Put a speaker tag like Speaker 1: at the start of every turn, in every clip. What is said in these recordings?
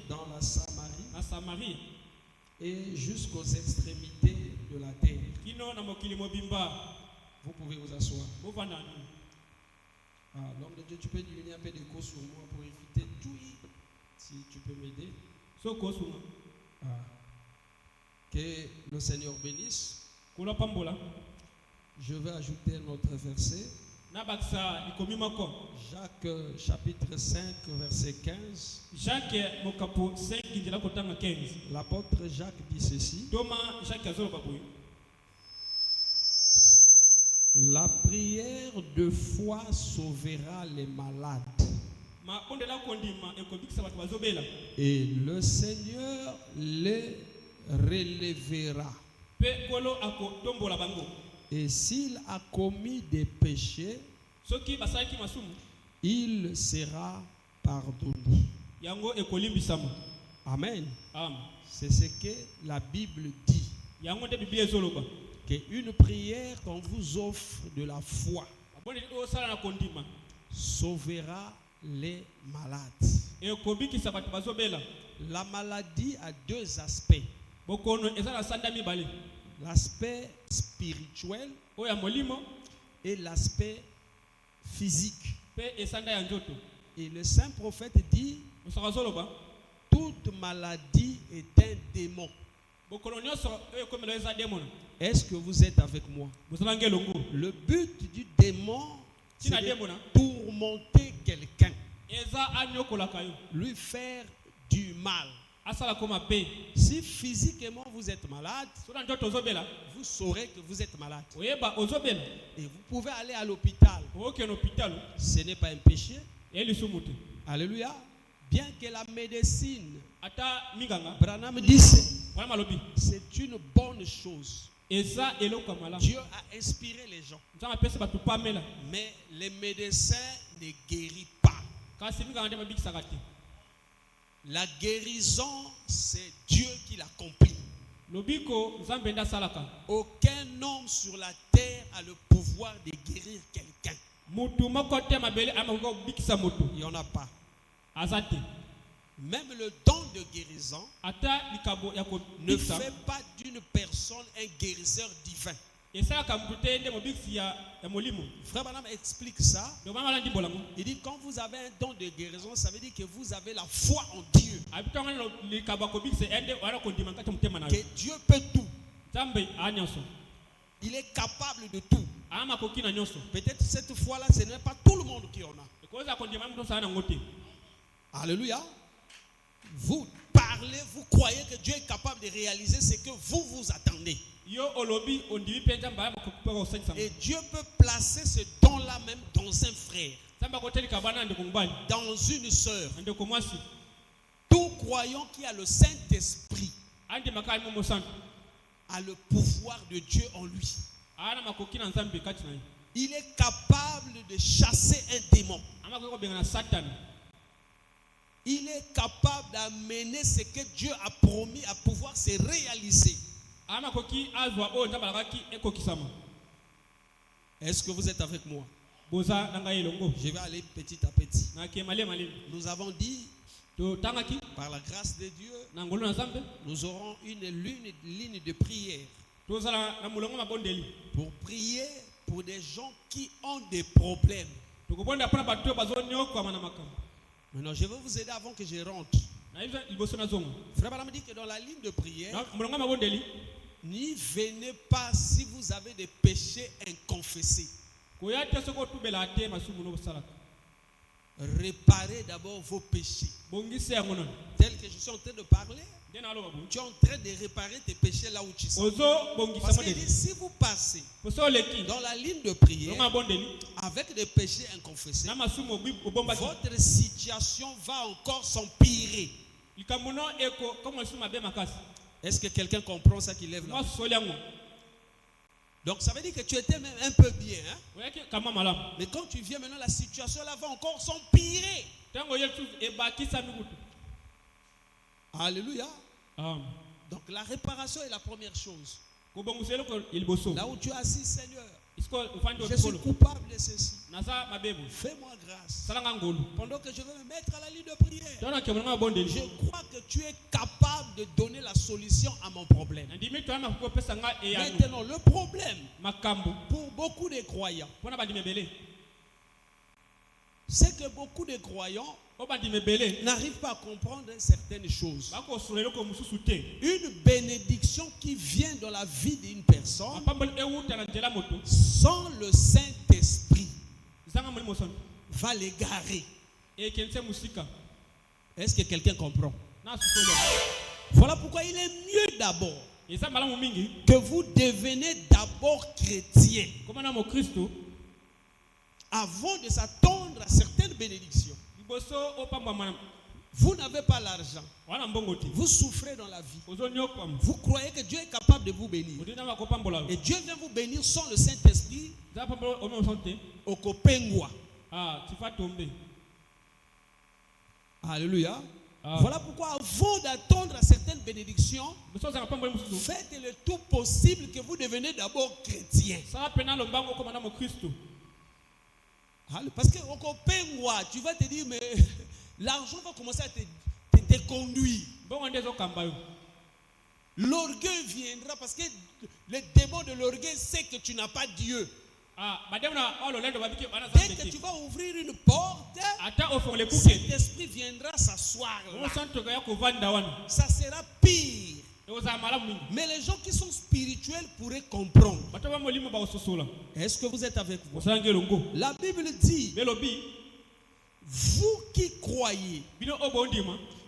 Speaker 1: dans la Samarie
Speaker 2: na Samarie
Speaker 1: et jusqu'aux extrémités de la terre.
Speaker 2: kino na mokili mobimba.
Speaker 1: Vous pouvez vous asseoir.
Speaker 2: Bovanda nini.
Speaker 1: L'homme de Dieu, tu peux donner un peu d'écho sur moi pour éviter tout. Si tu peux m'aider.
Speaker 2: Soko suma.
Speaker 1: Que le Seigneur bénisse.
Speaker 2: Kula pambola.
Speaker 1: Je vais ajouter un autre verset.
Speaker 2: Na baksa ikomi mako.
Speaker 1: Jacques chapitre 5 verset 15.
Speaker 2: Jacques mokapo 5 ngila kotanga 15.
Speaker 1: L'apôtre Jacques dit ceci.
Speaker 2: Toma Jacques azolo baboy.
Speaker 1: La prière de foi sauvera les malades. Et le Seigneur les relèvera. Et s'il a commis des péchés, il sera pardonné. Amen. C'est ce que la Bible dit. Qu'une prière qu'on vous offre de la foi sauvera les malades. La maladie a deux aspects. L'aspect spirituel et l'aspect physique. Et le saint prophète dit, toute maladie est un démon. Est-ce que vous êtes avec moi? Le but du démon, c'est de tourmenter quelqu'un, lui faire du mal. Si physiquement vous êtes malade, vous saurez que vous êtes malade. Et vous pouvez aller à l'hôpital. Ce n'est pas un péché. Alléluia. Bien que la médecine, Branham dit, c'est une bonne chose. Dieu a inspiré les gens. Mais les médecins ne guérissent pas. La guérison, c'est Dieu qui l'accomplit. Aucun homme sur la terre a le pouvoir de guérir quelqu'un. Il n'y en a pas. Même le don de guérison ne fait pas d'une personne un guérisseur divin. Frère Branham explique ça. Il dit quand vous avez un don de guérison, ça veut dire que vous avez la foi en Dieu. Que Dieu peut tout. Il est capable de tout. Peut-être cette fois-là, ce n'est pas tout le monde qui en a. Alléluia. Vous parlez, vous croyez que Dieu est capable de réaliser ce que vous vous attendez. Et Dieu peut placer ce don-là même dans un frère, dans une sœur. Tout croyant qui a le Saint-Esprit a le pouvoir de Dieu en lui. Il est capable de chasser un démon. Il est capable d'amener ce que Dieu a promis à pouvoir se réaliser. Est-ce que vous êtes avec moi? Je vais aller petit à petit. Nous avons dit, par la grâce de Dieu, nous aurons une ligne de prière pour prier pour des gens qui ont des problèmes. Maintenant, je vais vous aider avant que je rentre. Frère Branham dit que dans la ligne de prière, n'y venez pas si vous avez des péchés inconfessés. Réparez d'abord vos péchés. Tel que je suis en train de parler, tu es en train de réparer tes péchés là où tu es. Parce que si vous passez dans la ligne de prière avec des péchés inconfessés, votre situation va encore s'empirer. Est-ce que quelqu'un comprend ça qui lève la main? Donc ça veut dire que tu étais même un peu bien. Mais quand tu viens maintenant, la situation là va encore s'empirer. Alléluia. Donc la réparation est la première chose. Là où tu es assis, Seigneur, je suis coupable de ceci. Fais-moi grâce. Pendant que je vais me mettre à la ligne de prière, Je crois que tu es capable de donner la solution à mon problème. Maintenant, le problème pour beaucoup de croyants, c'est que beaucoup de croyants n'arrivent pas à comprendre certaines choses. Une bénédiction qui vient dans la vie d'une personne sans le Saint-Esprit va l'égarer. Est-ce que quelqu'un comprend? Voilà pourquoi il est mieux d'abord que vous devenez d'abord chrétien avant de s'attendre à certaines bénédictions. Vous n'avez pas l'argent. Vous souffrez dans la vie. Vous croyez que Dieu est capable de vous bénir. Et Dieu vient vous bénir sans le Saint-Esprit. Au Kopengwa. Alléluia. Voilà pourquoi avant d'attendre à certaines bénédictions, faites le tout possible que vous devenez d'abord chrétien. Parce que au Kopengwa, tu vas te dire, mais l'argent va commencer à te conduire. L'orgueil viendra parce que le démon de l'orgueil sait que tu n'as pas Dieu. Dès que tu vas ouvrir une porte, cet esprit viendra s'asseoir là. Ça sera pire. Mais les gens qui sont spirituels pourraient comprendre. Est-ce que vous êtes avec moi? La Bible dit, vous qui croyez,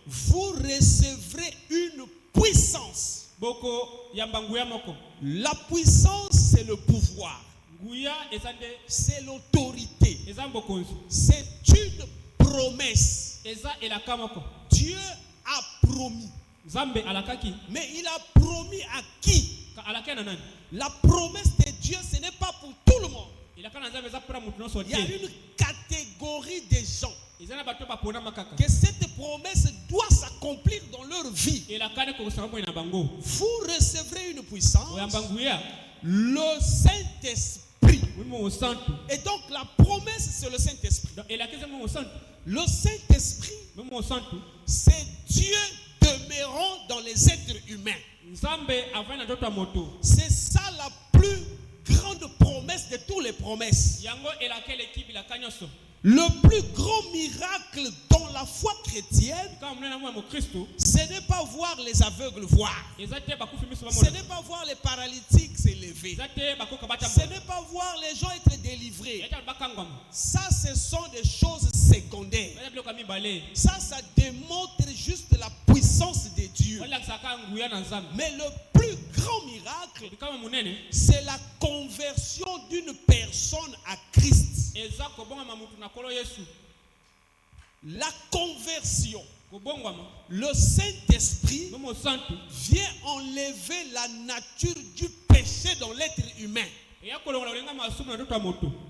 Speaker 1: vous recevrez une puissance. La puissance, c'est le pouvoir. C'est l'autorité. C'est une promesse. Dieu a promis. Mais il a promis à qui? La promesse de Dieu, ce n'est pas pour tout le monde. Il y a une catégorie de gens que cette promesse doit s'accomplir dans leur vie. Vous recevrez une puissance, le Saint-Esprit. Et donc la promesse, c'est le Saint-Esprit. Le Saint-Esprit, c'est Dieu demeurant dans les êtres humains. C'est ça la plus grande promesse de toutes les promesses. Le plus grand miracle dans la foi chrétienne, ce n'est pas voir les aveugles voir. Ce n'est pas voir les paralytiques s'élever. Ce n'est pas voir les gens être délivrés. Ça, ce sont des choses secondaires. Ça démontre juste la puissance de Dieu. Mais le plus grand miracle, c'est la conversion d'une personne à Christ. La conversion. Le Saint-Esprit vient enlever la nature du péché dans l'être humain.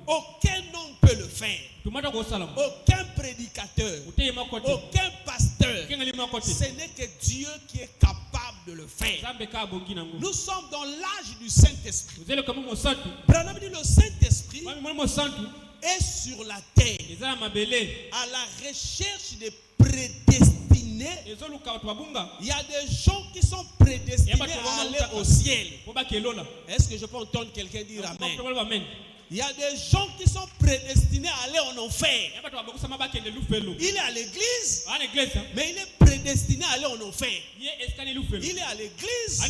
Speaker 1: Aucun homme peut le faire. Aucun prédicateur, aucun pasteur. Ce n'est que Dieu qui est capable de le faire. Nous sommes dans l'âge du Saint-Esprit. Branham dit le Saint-Esprit est sur la terre à la recherche des prédestinés. Il y a des gens qui sont prédestinés à aller au ciel. Est-ce que je peux entendre quelqu'un dire amen? Il y a des gens qui sont prédestinés à aller en enfer. Il est à l'église, mais il est prédestiné à aller en enfer. Il est à l'église,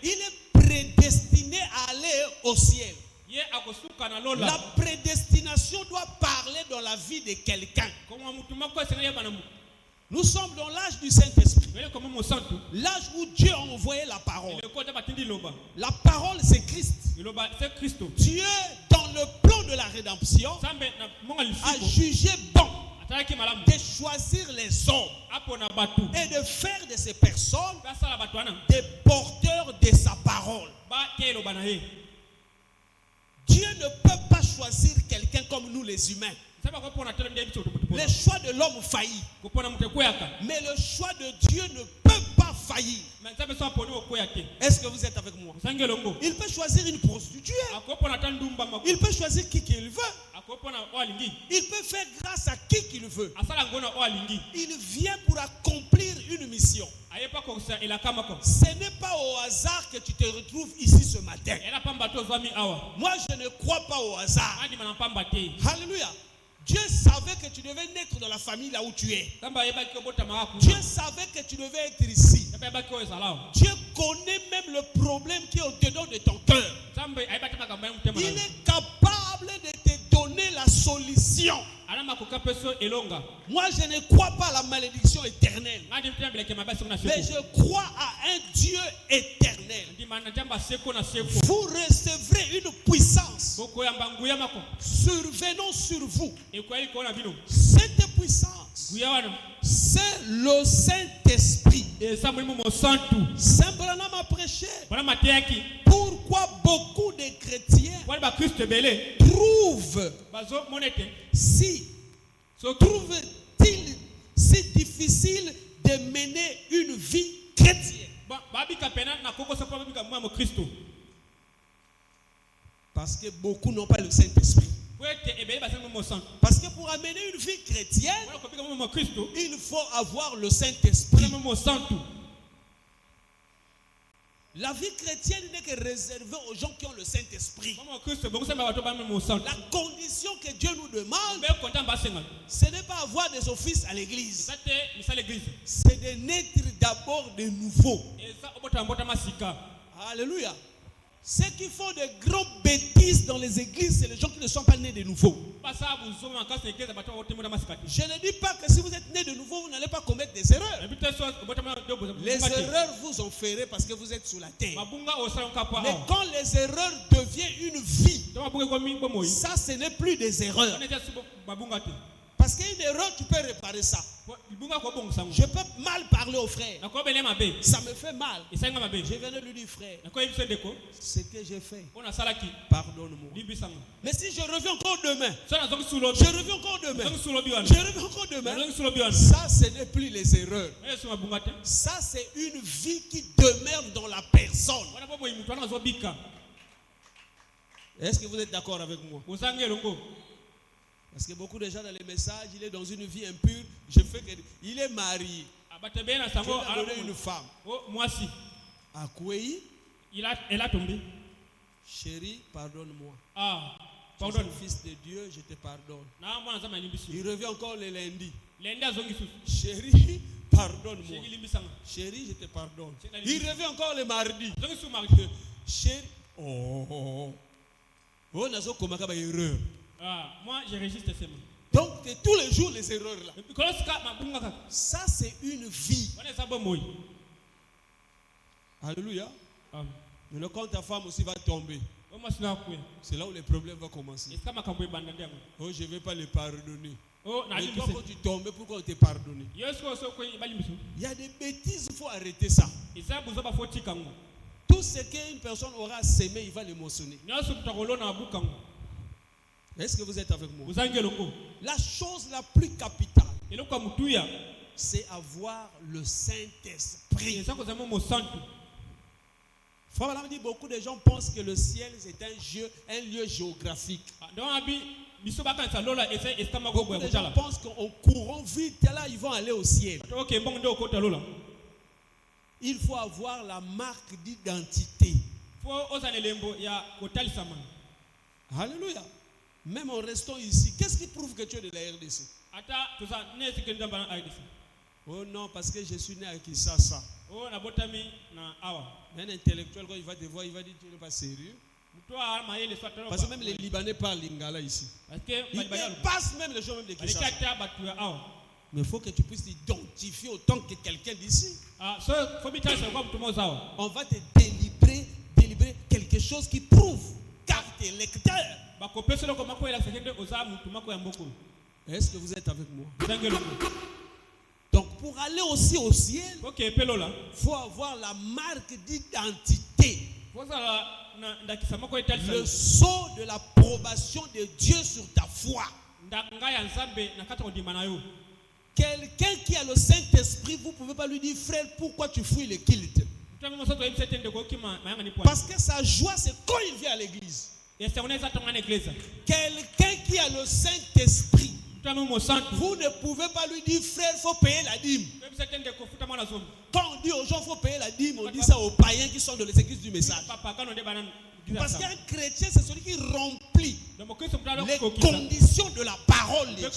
Speaker 1: il est prédestiné à aller au ciel. La prédestination doit parler dans la vie de quelqu'un. Nous sommes dans l'âge du Saint-Esprit. L'âge où Dieu a envoyé la parole. La parole, c'est Christ. Dieu, dans le plan de la rédemption, a jugé bon de choisir les hommes et de faire de ces personnes des porteurs de sa parole. Dieu ne peut pas choisir quelqu'un comme nous les humains. Le choix de l'homme faillit. Mais le choix de Dieu ne peut pas faillir. Est-ce que vous êtes avec moi? Il peut choisir une prostituée. Il peut choisir qui qu'il veut. Il peut faire grâce à qui qu'il veut. Il vient pour pour accomplir une mission. Ce n'est pas au hasard que tu te retrouves ici ce matin. Moi, je ne crois pas au hasard. Alléluia. Dieu savait que tu devais naître dans la famille là où tu es. Dieu savait que tu devais être ici. Dieu connaît même le problème qui est au-dedans de ton cœur. Il est capable de te donner la solution. Moi, je ne crois pas à la malédiction éternelle. Mais je crois à un Dieu éternel. Vous recevrez une puissance survenant sur vous. Cette puissance, c'est le Saint-Esprit. Saint Branham a prêché. Pourquoi beaucoup de chrétiens trouvent-ils si difficile de mener une vie chrétienne? Parce que beaucoup n'ont pas le Saint-Esprit. Parce que pour amener une vie chrétienne, il faut avoir le Saint-Esprit. La vie chrétienne n'est que réservée aux gens qui ont le Saint-Esprit. La condition que Dieu nous demande, ce n'est pas avoir des offices à l'église. C'est de naître d'abord de nouveau. Alléluia. Ceux qui font de grandes bêtises dans les églises, c'est les gens qui ne sont pas nés de nouveau. Je ne dis pas que si vous êtes nés de nouveau, vous n'allez pas commettre des erreurs. Les erreurs vous en ferez parce que vous êtes sous la terre. Mais quand les erreurs deviennent une vie, ça ce n'est plus des erreurs. Parce qu'une erreur, tu peux réparer ça. Je peux mal parler au frère. Ça me fait mal. Je viens de lui dire, frère, ce que j'ai fait, pardonne-moi. Mais si je reviens encore demain, ça ce n'est plus les erreurs. Ça c'est une vie qui demeure dans la personne. Est-ce que vous êtes d'accord avec moi? Parce que beaucoup de gens dans les messages, il est dans une vie impure. Il est marié. Il a donné une femme. Akouei.
Speaker 2: Elle a tombé.
Speaker 1: Chérie, pardonne-moi.
Speaker 2: Pardonne.
Speaker 1: Tu es le fils de Dieu, je te pardonne. Il revient encore le lundi. Chérie, pardonne-moi. Chérie, je te pardonne. Il revient encore le mardi. Chérie. Oh, nazo komaka ba erreur.
Speaker 2: Moi, je résiste seulement.
Speaker 1: Donc, tous les jours, les erreurs là. Ça, c'est une vie. Alléluia. Mais quand ta femme aussi va tomber, c'est là où les problèmes vont commencer. Oh, je ne vais pas les pardonner. Mais toi, quand tu tombes, pourquoi on te pardonne? Il y a des bêtises, il faut arrêter ça. Tout ce qu'une personne aura sémé, il va le moissonner. Est-ce que vous êtes avec moi? La chose la plus capitale, c'est avoir le Saint-Esprit. Frère Madame dit, beaucoup de gens pensent que le ciel c'est un lieu géographique. Beaucoup de gens pensent qu'en courant vite là, ils vont aller au ciel. Il faut avoir la marque d'identité. Alléluia. Même en restant ici, qu'est-ce qui prouve que tu es de la RDC? Oh non, parce que je suis né à Kinshasa. Un intellectuel, quand il va te voir, il va dire tu n'es pas sérieux. Parce que même les Libanais parlent lingala ici. Ils dépassent même les gens même de Kinshasa. Mais il faut que tu puisses t'identifier autant que quelqu'un d'ici. On va te délivrer quelque chose qui prouve car tu es lecteur. Est-ce que vous êtes avec moi? Donc pour aller aussi au ciel, il faut avoir la marque d'identité. Le sceau de l'approbation de Dieu sur ta foi. Quelqu'un qui a le Saint-Esprit, vous ne pouvez pas lui dire, frère, pourquoi tu fouilles le culte? Parce que sa joie, c'est quand il vient à l'église. Quelqu'un qui a le Saint-Esprit, vous ne pouvez pas lui dire, frère, il faut payer la dîme. Quand on dit aux gens qu'il faut payer la dîme, on dit ça aux païens qui sont dans les églises du message. Parce qu'un chrétien, c'est celui qui remplit les conditions de la parole de Dieu.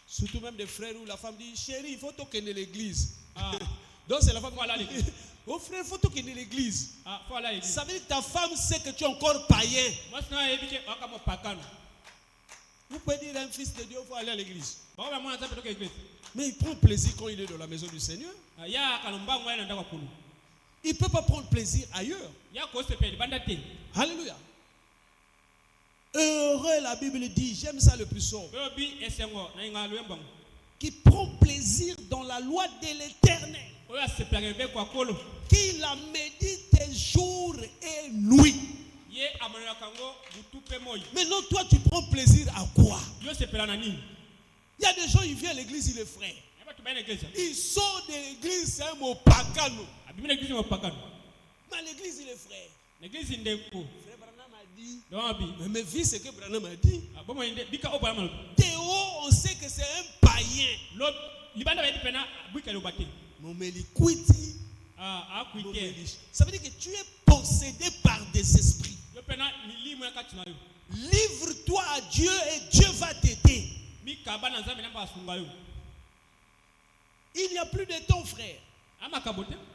Speaker 1: Surtout même des frères où la femme dit, chérie, il faut toquer l'église. Donc c'est la femme qui dit, oh frère, il faut toquer l'église. Ça veut dire que ta femme sait que tu es encore païen. Vous pouvez dire à un fils de Dieu, il faut aller à l'église. Mais il prend plaisir quand il est dans la maison du Seigneur. Il ne peut pas prendre plaisir ailleurs. Alléluia. Heureux, la Bible dit, j'aime ça le plus sombre, qui prend plaisir dans la loi de l'Éternel, qui la médite jour et nuit. Maintenant, toi, tu prends plaisir à quoi? Il y a des gens, ils viennent à l'église, il est frère. Ils sortent de l'église, c'est un mot pacano. Mais l'église, il est frère. Frère Branham a dit, mais mes vies, c'est que Branham a dit. Théo, on sait que c'est un païen. Ça veut dire que tu es possédé par des esprits. Livre-toi à Dieu et Dieu va t'aider. Il n'y a plus de temps, frère.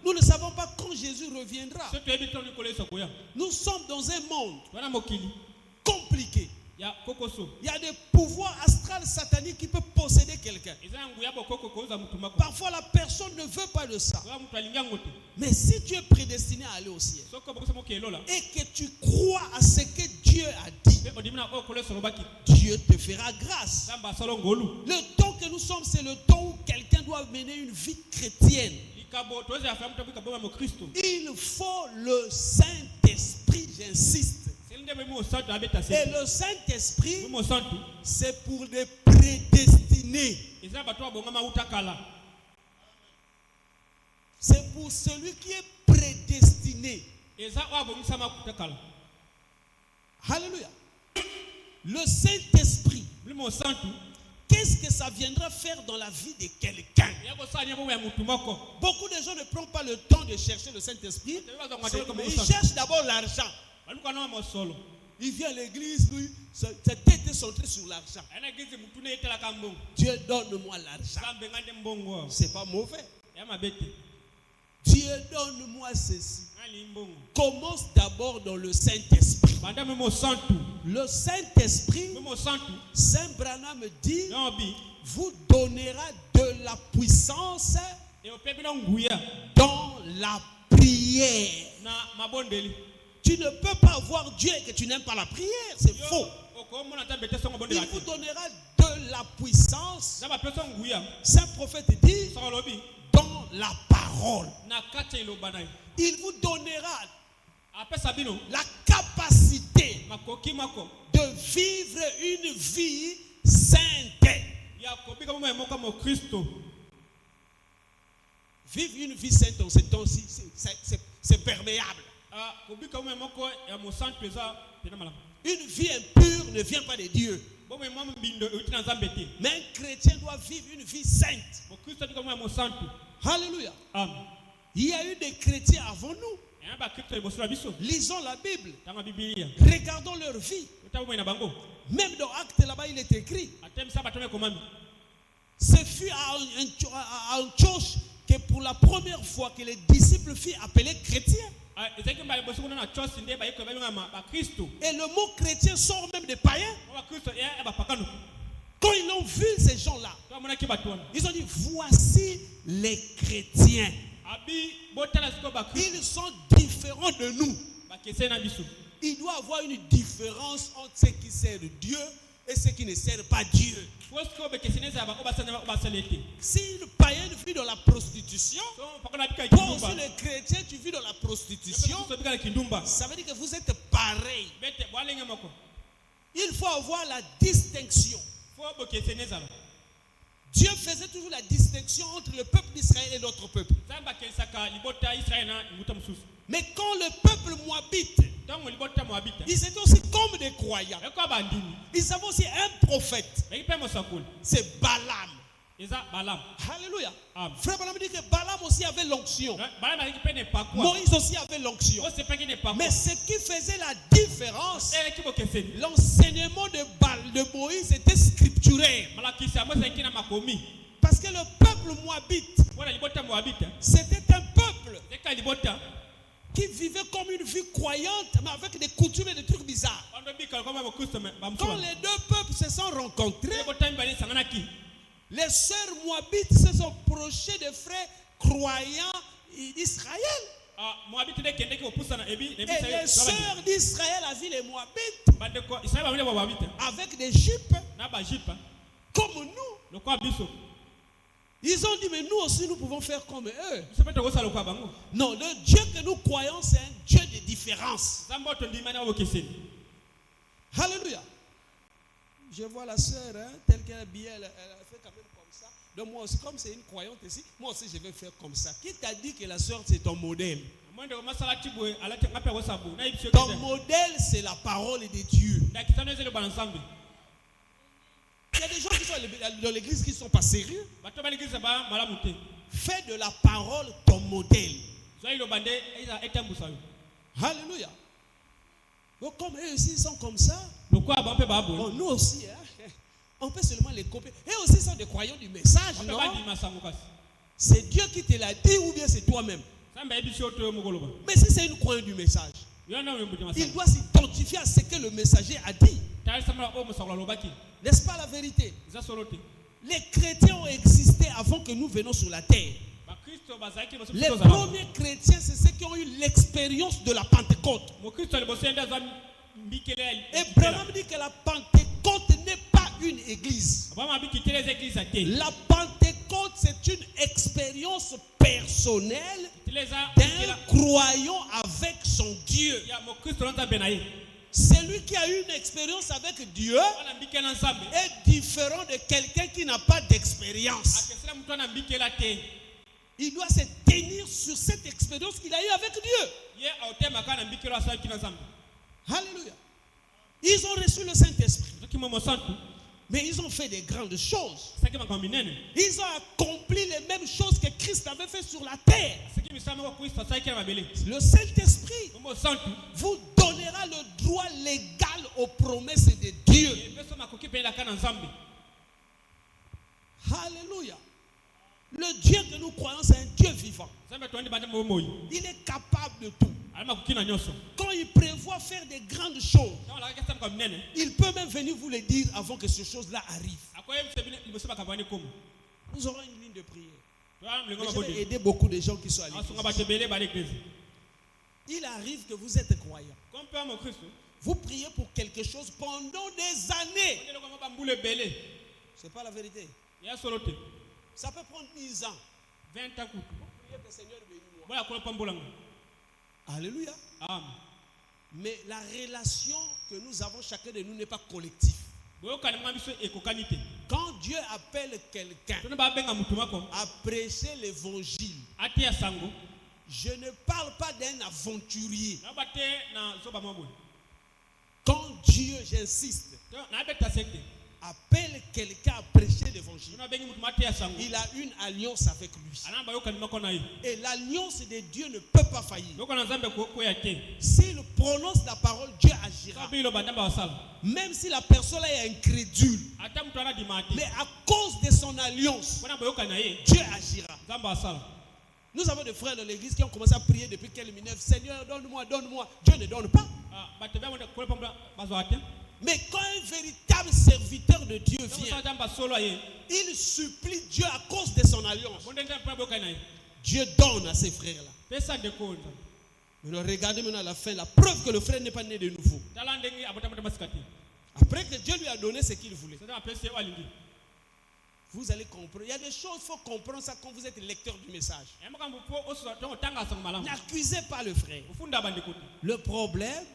Speaker 1: Nous ne savons pas quand Jésus reviendra. Nous sommes dans un monde compliqué. Il y a des pouvoirs astrales sataniques qui peuvent posséder quelqu'un. Parfois la personne ne veut pas de ça. Mais si tu es prédestiné à aller au ciel et que tu crois à ce que Dieu a dit, Dieu te fera grâce. Le temps que nous sommes, c'est le temps où quelqu'un doit mener une vie chrétienne. Il faut le Saint-Esprit, j'insiste. Et le Saint-Esprit, c'est pour les prédestinés. C'est pour celui qui est prédestiné. Alléluia. Le Saint-Esprit, qu'est-ce que ça viendra faire dans la vie de quelqu'un? Beaucoup de gens ne prennent pas le temps de chercher le Saint-Esprit. Ils cherchent d'abord l'argent. Il vient à l'église, lui, sa tête est centrée sur l'argent. Dieu, donne-moi l'argent. C'est pas mauvais. Dieu, donne-moi ceci. Commence d'abord dans le Saint-Esprit. Le Saint-Esprit, Saint Branham dit, vous donnera de la puissance dans la prière. Tu ne peux pas voir Dieu et que tu n'aimes pas la prière, c'est faux. Il vous donnera de la puissance. Saint prophète dit, dans la parole. Il vous donnera la capacité de vivre une vie sainte. Vivre une vie sainte en ces temps-ci, c'est perméable. Une vie impure ne vient pas de Dieu. Mais un chrétien doit vivre une vie sainte. Alléluia. Il y a eu des chrétiens avant nous. Lisons la Bible. Regardons leur vie. Même dans Actes là-bas, il est écrit. Ce fut à Antioche que pour la première fois que les disciples furent appelés chrétiens. Et le mot chrétien sort même des païens. Quand ils ont vu ces gens-là, ils ont dit, voici les chrétiens. Ils sont différents de nous. Il doit y avoir une différence entre ceux qui servent Dieu et ceux qui ne servent pas Dieu. Si le païen vit dans la prostitution, toi aussi le chrétien tu vis dans la prostitution, ça veut dire que vous êtes pareils. Il faut avoir la distinction. Dieu faisait toujours la distinction entre le peuple d'Israël et l'autre peuple. Mais quand le peuple moabite, ils étaient aussi comme des croyants. Ils avaient aussi un prophète. C'est Balaam. Alléluia. Frère Balaam dit que Balaam aussi avait l'onction. Moïse aussi avait l'onction. Mais ce qui faisait la différence, l'enseignement de Moïse était scripturaire. Parce que le peuple moabite, c'était un peuple qui vivait comme une vie croyante, mais avec des coutumes et des trucs bizarres. Quand les deux peuples se sont rencontrés, les sœurs moabites se sont approchées des frères croyants d'Israël. Et les sœurs d'Israël ont vu les moabites avec des jupes comme nous. Ils ont dit, mais nous aussi, nous pouvons faire comme eux. Non, le Dieu que nous croyons, c'est un Dieu de différence. Alléluia. Je vois la sœur, telle qu'elle est habillée, elle fait quand même comme ça. Donc moi aussi, comme c'est une croyante ici, moi aussi, je vais faire comme ça. Qui t'a dit que la sœur, c'est ton modèle? Ton modèle, c'est la parole de Dieu. Il y a des gens qui sont dans l'église qui ne sont pas sérieux. Fais de la parole ton modèle. Alléluia. Donc, comme eux aussi sont comme ça, bon, nous aussi, on peut seulement les copier. Eux aussi sont des croyants du message, non? C'est Dieu qui te l'a dit ou bien c'est toi-même? Mais si c'est une croyante du message, il doit s'identifier à ce que le messager a dit. N'est-ce pas la vérité? Les chrétiens ont existé avant que nous venions sur la terre. Les premiers chrétiens, c'est ceux qui ont eu l'expérience de la Pentecôte. Et Branham dit que la Pentecôte n'est pas une église. La Pentecôte, c'est une expérience personnelle d'un croyant avec son Dieu. Celui qui a eu une expérience avec Dieu est différent de quelqu'un qui n'a pas d'expérience. Il doit se tenir sur cette expérience qu'il a eue avec Dieu. Alléluia. Ils ont reçu le Saint-Esprit. Mais ils ont fait des grandes choses. Ils ont accompli les mêmes choses que Christ avait fait sur la terre. Le Saint-Esprit vous donnera le droit légal aux promesses de Dieu. Alléluia. Le Dieu que nous croyons, c'est un Dieu vivant. Il est capable de tout. Quand il prévoit faire des grandes choses, il peut même venir vous le dire avant que ces choses-là arrivent. Nous aurons une ligne de prière. Je vais aider beaucoup de gens qui sont à l'église. Il arrive que vous êtes croyant. Vous priez pour quelque chose pendant des années. Ce n'est pas la vérité. Ça peut prendre 10 ans. 20 ans. Vous priez que le Seigneur bénisse. Alléluia. Amen. Mais la relation que nous avons chacun de nous n'est pas collective. Quand Dieu appelle quelqu'un à prêcher l'évangile, je ne parle pas d'un aventurier. Quand Dieu, j'insiste, appelle quelqu'un à prêcher l'évangile, il a une alliance avec lui. Et l'alliance de Dieu ne peut pas faillir. S'il prononce la parole, Dieu agira. Même si la personne est incrédule, mais à cause de son alliance, Dieu agira. Nous avons des frères de l'église qui ont commencé à prier depuis quelques minutes. Seigneur, donne-moi, donne-moi. Dieu ne donne pas. Mais quand un véritable serviteur de Dieu vient, il supplie Dieu à cause de son alliance. Dieu donne à ces frères-là. Mais regardez maintenant à la fin, la preuve que le frère n'est pas né de nouveau. Après que Dieu lui a donné ce qu'il voulait, vous allez comprendre. Il y a des choses, il faut comprendre ça quand vous êtes lecteur du message. N'accusez pas le frère. Le problème,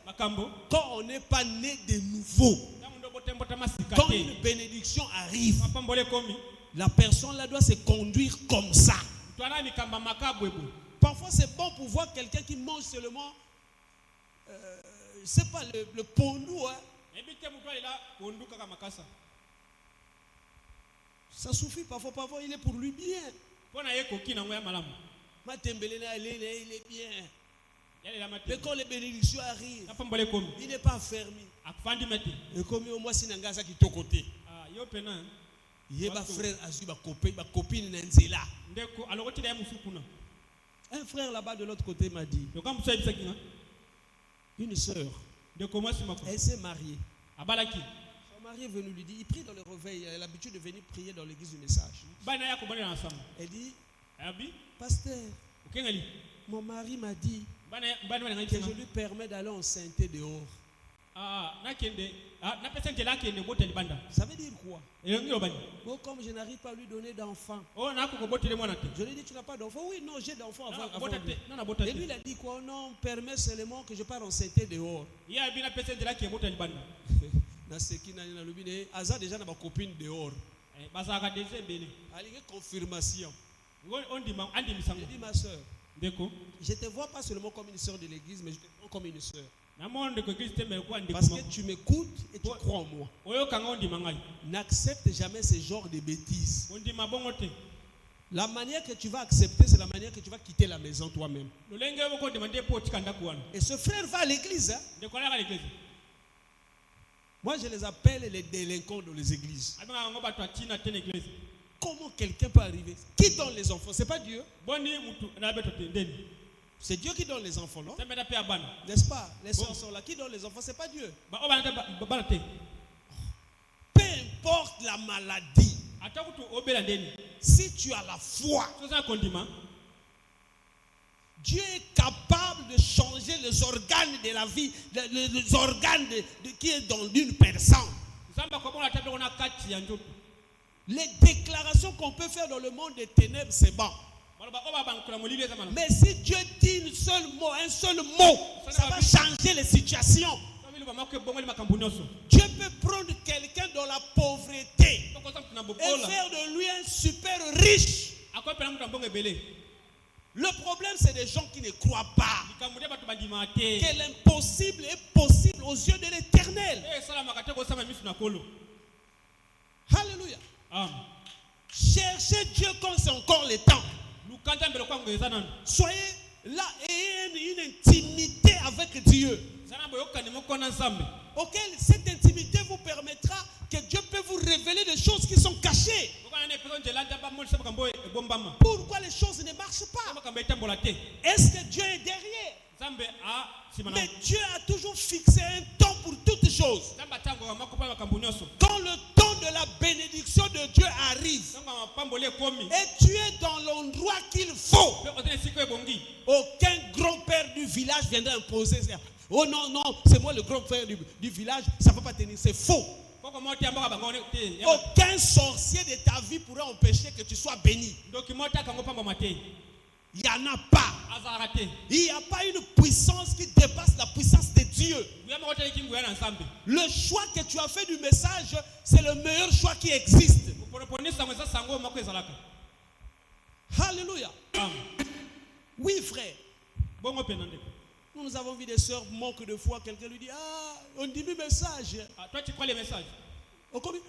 Speaker 1: quand on n'est pas né de nouveau, quand une bénédiction arrive, la personne là doit se conduire comme ça. Parfois c'est bon pour voir quelqu'un qui mange seulement, je ne sais pas, le pondou. Ça suffit parfois, il est pour lui bien. Matembele, il est bien. Mais quand les bénédictions arrivent, il n'est pas fermé. Et comme au moins si Nangasa qui est côté. Il y a un frère ma copine Nenzela. Un frère là-bas de l'autre côté m'a dit. Une sœur. Elle s'est mariée. Son mari est venu lui dire, il prie dans le réveil, il a l'habitude de venir prier dans l'église du message. Elle dit, pasteur, mon mari m'a dit que je lui permets d'aller en sainteté dehors. Ça veut dire quoi? Comme je n'arrive pas à lui donner d'enfant. Je lui ai dit, tu n'as pas d'enfant? Oui, non, j'ai d'enfant avant lui. Et lui, il a dit quoi? Non, permet seulement que je pars en sainteté dehors. Aza déjà n'a pas copine dehors. Allez, confirmation. Je dis, ma soeur, je ne te vois pas seulement comme une soeur de l'église, mais je te vois comme une soeur. Parce que tu m'écoutes et tu crois en moi. N'accepte jamais ce genre de bêtises. La manière que tu vas accepter, c'est la manière que tu vas quitter la maison toi-même. Et ce frère va à l'église. Moi, je les appelle les délinquants dans les églises. Comment quelqu'un peut arriver? Qui donne les enfants? C'est pas Dieu. C'est Dieu qui donne les enfants, non? N'est-ce pas? Les sœurs sont là. Qui donne les enfants? C'est pas Dieu. Peu importe la maladie, si tu as la foi, Dieu est capable de changer les organes de la vie, les organes qui est dans une personne. Les déclarations qu'on peut faire dans le monde des ténèbres, c'est bon. Mais si Dieu dit un seul mot, ça va changer les situations. Dieu peut prendre quelqu'un dans la pauvreté et faire de lui un super riche. Le problème, c'est des gens qui ne croient pas que l'impossible est possible aux yeux de l'Éternel. Alléluia. Cherchez Dieu quand c'est encore le temps. Soyez là et ayez une intimité avec Dieu. Ok, cette intimité vous permettra que Dieu peut vous révéler des choses qui sont cachées. Pourquoi les choses ne marchent pas? Est-ce que Dieu est derrière? Mais Dieu a toujours fixé un temps pour toutes choses. Quand le temps de la bénédiction de Dieu arrive et tu es dans l'endroit qu'il faut, aucun grand-père du village viendra imposer ça. Oh non, non, c'est moi le grand-père du village, ça ne va pas tenir, c'est faux. Aucun sorcier de ta vie pourra empêcher que tu sois béni. Il n'y en a pas. Il n'y a pas une puissance qui dépasse la puissance de Dieu. Le choix que tu as fait du message, c'est le meilleur choix qui existe. Alléluia. Oui, frère. Nous avons vu des sœurs manquent de foi. Quelqu'un lui dit, ah, on dit le message.
Speaker 2: Toi, tu crois les messages?
Speaker 1: On commis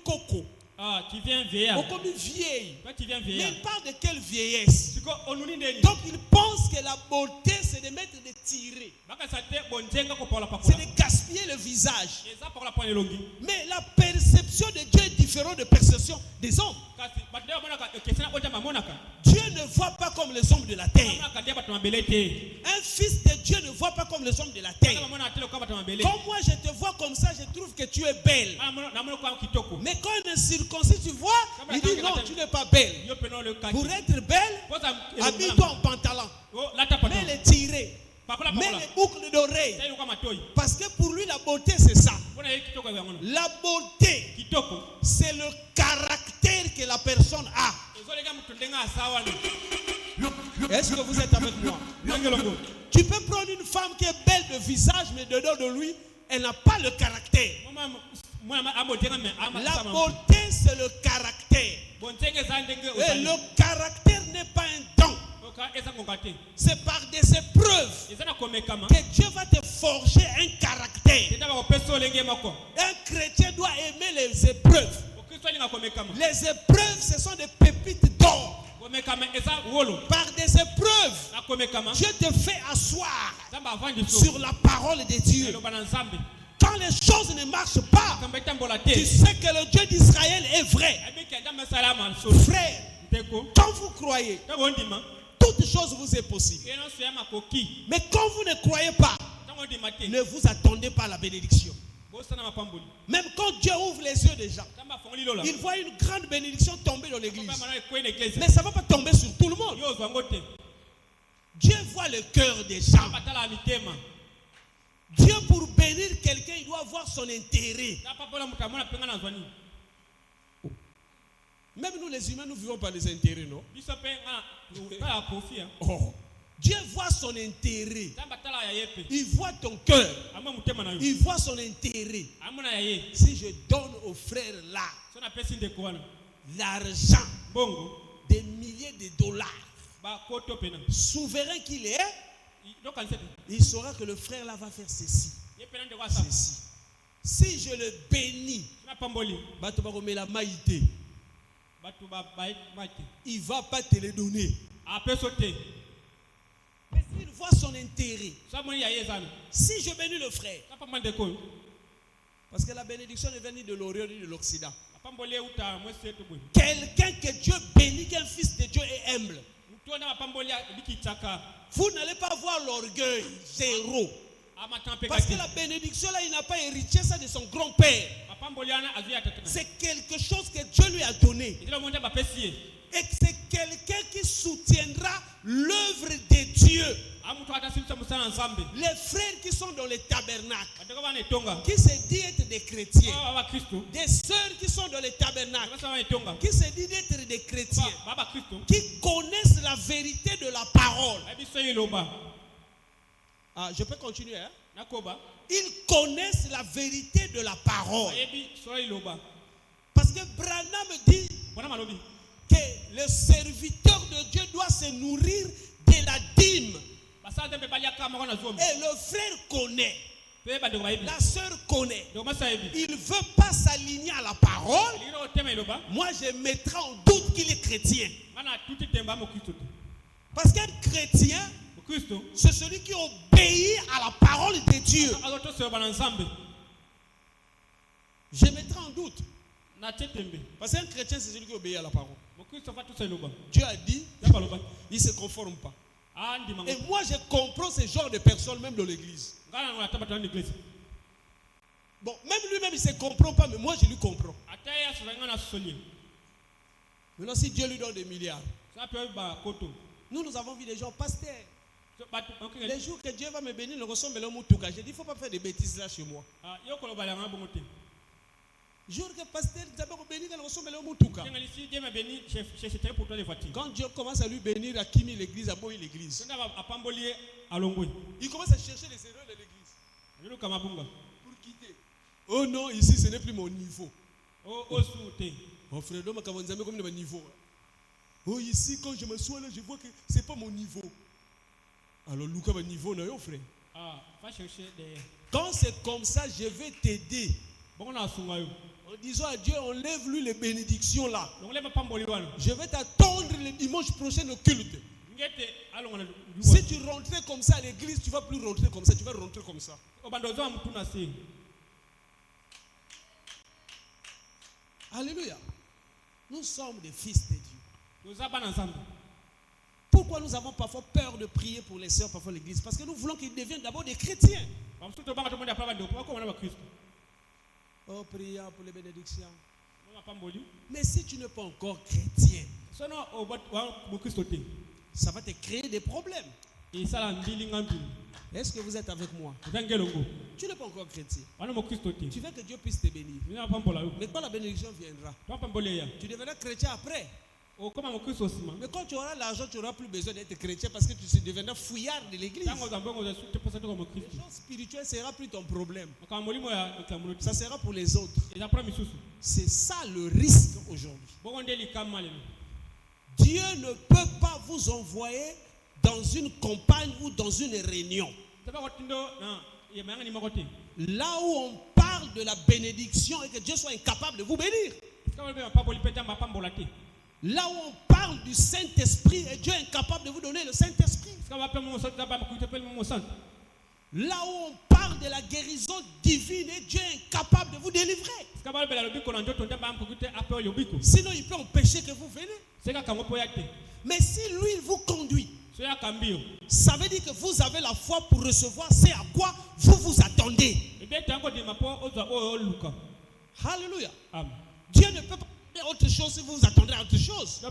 Speaker 1: coco.
Speaker 2: Ah, tu viens vieille.
Speaker 1: On commis vieille.
Speaker 2: Toi, tu viens vieille.
Speaker 1: Mais il parle de quelle vieillesse? Donc il pense que la beauté, c'est de mettre des tirés. C'est de gaspiller le visage. Mais la perception de Dieu est différente de la perception des hommes. Dieu ne voit pas comme les hommes de la terre. Un fils de Dieu ne voit pas comme les hommes de la terre. Comme moi je te vois comme ça, je trouve que tu es belle. Mais quand un circoncis tu vois, il dit non, tu n'es pas belle. Pour être belle, habille-toi en pantalon. Mets les tirés. Mets les boucles d'oreilles. Parce que pour lui la beauté c'est ça. La beauté c'est le caractère que la personne a. Est-ce que vous êtes avec moi? Tu peux prendre une femme qui est belle de visage mais dedans de lui elle n'a pas le caractère. La beauté c'est le caractère. Et le caractère n'est pas un don. C'est par des épreuves que Dieu va te forger un caractère. Un chrétien doit aimer les épreuves. Les épreuves, ce sont des pépites d'or. Par des épreuves, Dieu te fait asseoir sur la parole de Dieu. Quand les choses ne marchent pas, tu sais que le Dieu d'Israël est vrai. Frère, quand vous croyez, toute chose vous est possible. Mais quand vous ne croyez pas, ne vous attendez pas à la bénédiction. Même quand Dieu ouvre les yeux des gens, il voit une grande bénédiction tomber dans l'église. Mais ça ne va pas tomber sur tout le monde. Dieu voit le cœur des gens. Dieu, pour bénir quelqu'un, il doit voir son intérêt. Même nous les humains, nous ne vivons pas les intérêts, non? Oh. Dieu voit son intérêt. Il voit ton cœur. Il voit son intérêt. Si je donne aux frères là l'argent, des milliers de dollars, souverain qu'il est, il saura que le frère là va faire ceci. Si je le bénis, il ne va pas te le donner. Mais s'il voit son intérêt, si je bénis le frère, parce que la bénédiction ne vient ni de l'Orient ni de l'Occident. Quelqu'un que Dieu bénit, qu'un fils de Dieu est humble, vous n'allez pas voir l'orgueil, zéro. Parce que la bénédiction là, il n'a pas hérité ça de son grand-père. C'est quelque chose que Dieu lui a donné. Et c'est quelqu'un qui soutiendra l'œuvre de Dieu. Les frères qui sont dans les tabernacles, qui se disent être des chrétiens, des sœurs qui sont dans les tabernacles, qui se disent être des chrétiens, qui connaissent la vérité de la parole. Ah, je peux continuer, hein? Ils connaissent la vérité de la parole. Parce que Branham dit que le serviteur de Dieu doit se nourrir de la dîme. Et le frère connaît. La sœur connaît. Il ne veut pas s'aligner à la parole. Moi, je mettrai en doute qu'il est chrétien. Parce qu'un chrétien, c'est celui qui obéit à la parole de Dieu. Je mettrai en doute. Parce qu'un chrétien, c'est celui qui obéit à la parole. Dieu a dit, il ne se conforme pas. Et moi, je comprends ce genre de personnes, même dans l'église. Bon, même lui-même, il ne se comprend pas, mais moi, je lui comprends. Maintenant, si Dieu lui donne des milliards, nous avons vu des gens pasteurs. Les jours que Dieu va me bénir, le ressemble à Moutouka. J'ai dit, il ne faut pas faire des bêtises là chez moi. Jour que pasteur d'abord bénir, le ressemble à Moutouka. Quand Dieu commence à lui bénir, à Kimi l'église, à Boy l'église, il commence à chercher les erreurs de l'église pour quitter. Oh non, ici ce n'est plus mon niveau. Mon frère, comme mon niveau. Oh, ici, quand je me sois là, je vois que ce n'est pas mon niveau. Alors, Lucas, mon niveau, non, frère. Quand c'est comme ça, je vais t'aider. En disant à Dieu, enlève-lui les bénédictions là. Je vais t'attendre le dimanche prochain au culte. Si tu rentrais comme ça à l'église, tu ne vas plus rentrer comme ça, tu vas rentrer comme ça. Alléluia. Nous sommes des fils de Dieu. Pourquoi nous avons parfois peur de prier pour les sœurs, parfois l'église? Parce que nous voulons qu'ils deviennent d'abord des chrétiens. Oh, priez pour les bénédictions. Mais si tu n'es pas encore chrétien, ça va te créer des problèmes. Est-ce que vous êtes avec moi? Tu n'es pas encore chrétien. Tu veux que Dieu puisse te bénir. Mais quand la bénédiction viendra, tu deviendras chrétien après. Mais quand tu auras l'argent, tu n'auras plus besoin d'être chrétien parce que tu deviendras fouillard de l'église. Les choses spirituelles ne sera plus ton problème. Ça sera pour les autres. C'est ça le risque aujourd'hui. Dieu ne peut pas vous envoyer dans une campagne ou dans une réunion. Là où on parle de la bénédiction et que Dieu soit incapable de vous bénir. Là où on parle du Saint-Esprit et Dieu est incapable de vous donner le Saint-Esprit. Là où on parle de la guérison divine et Dieu est incapable de vous délivrer. Sinon il peut empêcher que vous venez. Mais si lui il vous conduit, ça veut dire que vous avez la foi pour recevoir ce à quoi vous vous attendez. Alléluia. Dieu ne peut pas faire autre chose si vous vous attendez à autre chose.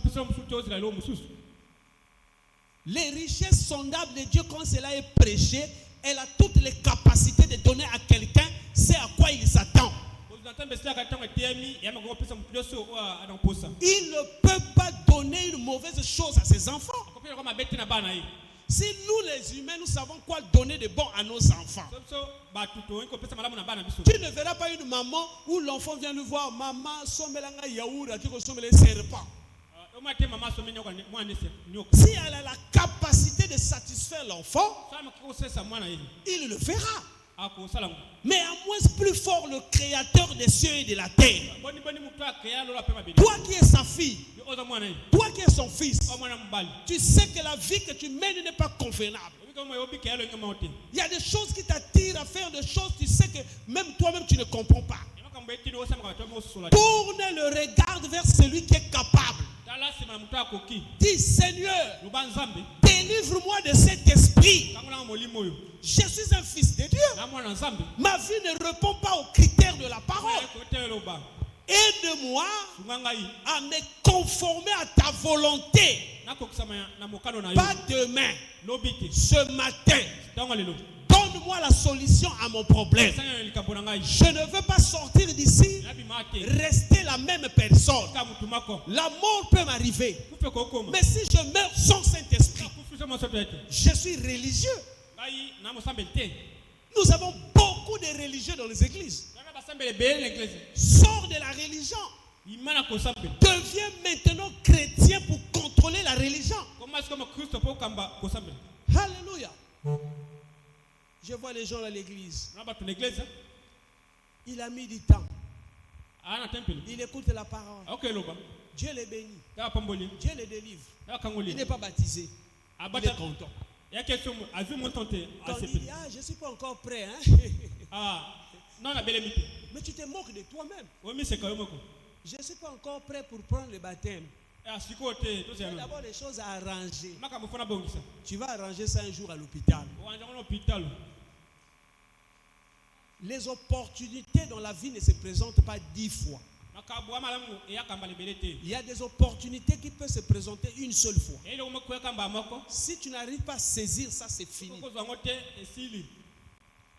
Speaker 1: Les richesses sondables de Dieu, quand cela est prêché, elle a toutes les capacités de donner à quelqu'un ce à quoi il s'attend. Il ne peut pas donner une mauvaise chose à ses enfants. Si nous les humains, nous savons quoi donner de bon à nos enfants. Tu ne verras pas une maman où l'enfant vient nous voir, maman, sommelanga yaoura, qui consomme les serpents. Si elle a la capacité de satisfaire l'enfant, il le fera. Mais à moins plus fort le créateur des cieux et de la terre. Toi qui es sa fille, toi qui es son fils, tu sais que la vie que tu mènes n'est pas convenable. Il y a des choses qui t'attirent à faire des choses, tu sais que même toi-même tu ne comprends pas. Tourne le regard vers celui qui est capable. Dis Seigneur, délivre-moi de cet esprit. Je suis un fils de Dieu. Ma vie ne répond pas aux critères de la parole. Aide-moi à me conformer à ta volonté. Pas demain, ce matin. Donne-moi la solution à mon problème. Je ne veux pas sortir d'ici, rester la même personne. La mort peut m'arriver. Mais si je meurs sans Saint-Esprit, je suis religieux. Nous avons beaucoup de religieux dans les églises. Sors de la religion. Deviens maintenant chrétien pour contrôler la religion. Alléluia. Je vois les gens à l'église. Il a mis du temps. Il écoute la parole. Dieu les bénit. Dieu les délivre. Il n'est pas baptisé. Il est content. Quand il dit, je ne suis pas encore prêt. Mais tu te moques de toi-même. Je ne suis pas encore prêt pour prendre le baptême. Il y a d'abord des choses à arranger. Tu vas arranger ça un jour à l'hôpital. Les opportunités dans la vie ne se présentent pas 10 fois. Il y a des opportunités qui peuvent se présenter une seule fois. Si tu n'arrives pas à saisir ça, c'est fini.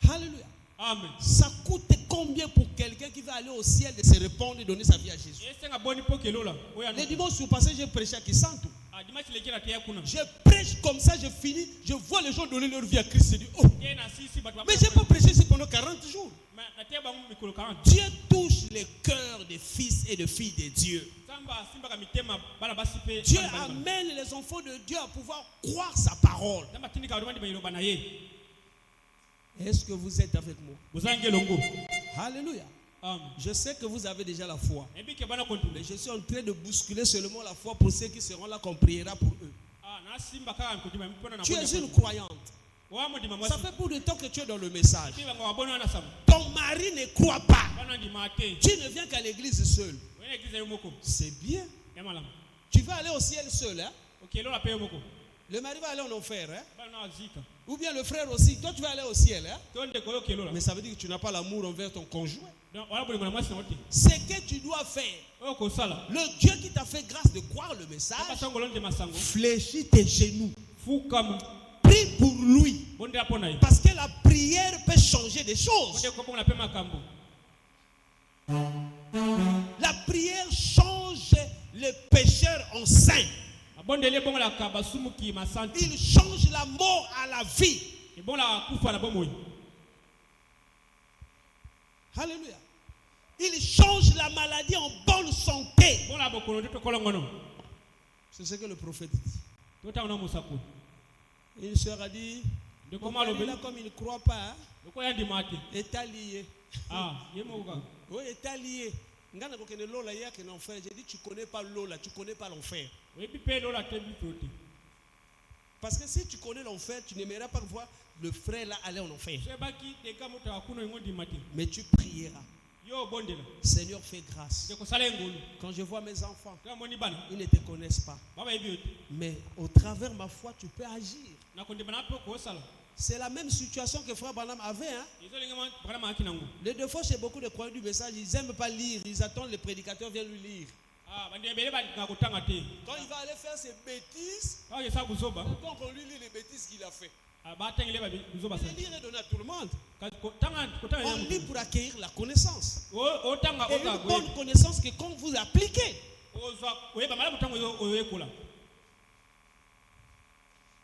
Speaker 1: Alléluia.
Speaker 3: Amen.
Speaker 1: Ça coûte combien pour quelqu'un qui va aller au ciel de se répandre et donner sa vie à Jésus? Les dimanches passés, j'ai prêché à Kisantu. Je prêche comme ça, je finis, je vois les gens donner leur vie à Christ. Je dis, oh. Mais je n'ai pas prêché ici pendant 40 jours. Dieu touche les cœurs des fils et de filles de Dieu. Dieu amène les enfants de Dieu à pouvoir croire sa parole. Est-ce que vous êtes avec moi? Alléluia. Je sais que vous avez déjà la foi. Mais je suis en train de bousculer seulement la foi pour ceux qui seront là qu'on priera pour eux. Tu es une croyante. Ça fait beaucoup de temps que tu es dans le message. Ton mari ne croit pas. Tu ne viens qu'à l'église seul. C'est bien. Tu vas aller au ciel seul. Hein? Le mari va aller en enfer. Hein? Ou bien le frère aussi. Toi, tu vas aller au ciel. Hein? Mais ça veut dire que tu n'as pas l'amour envers ton conjoint. Ce que tu dois faire, le Dieu qui t'a fait grâce de croire le message, fléchis tes genoux. Prie pour lui. Parce que la prière peut changer des choses. La prière change les pécheurs en saints. Il change la mort à la vie. Alléluia. Il change la maladie en bonne santé. C'est ce que le prophète dit. Une sœur a dit, comme il ne croit pas, est allié. Oui, est allié. J'ai dit, tu connais pas l'eau là, tu connais pas l'enfer. Parce que si tu connais l'enfer, tu n'aimerais pas voir le frère là aller en enfer. Mais tu prieras. Seigneur, fais grâce. Quand je vois mes enfants, ils ne te connaissent pas. Mais au travers de ma foi, tu peux agir. C'est la même situation que Frère Branham avait. Hein? Les deux fois, chez beaucoup de croyants du message, ils n'aiment pas lire. Ils attendent le prédicateur vienne lui lire. Quand il va aller faire ses bêtises, quand on lui lit les bêtises qu'il a fait, le lire est donné à tout le monde. On lit pour acquérir la connaissance. Et une bonne connaissance que quand vous appliquez.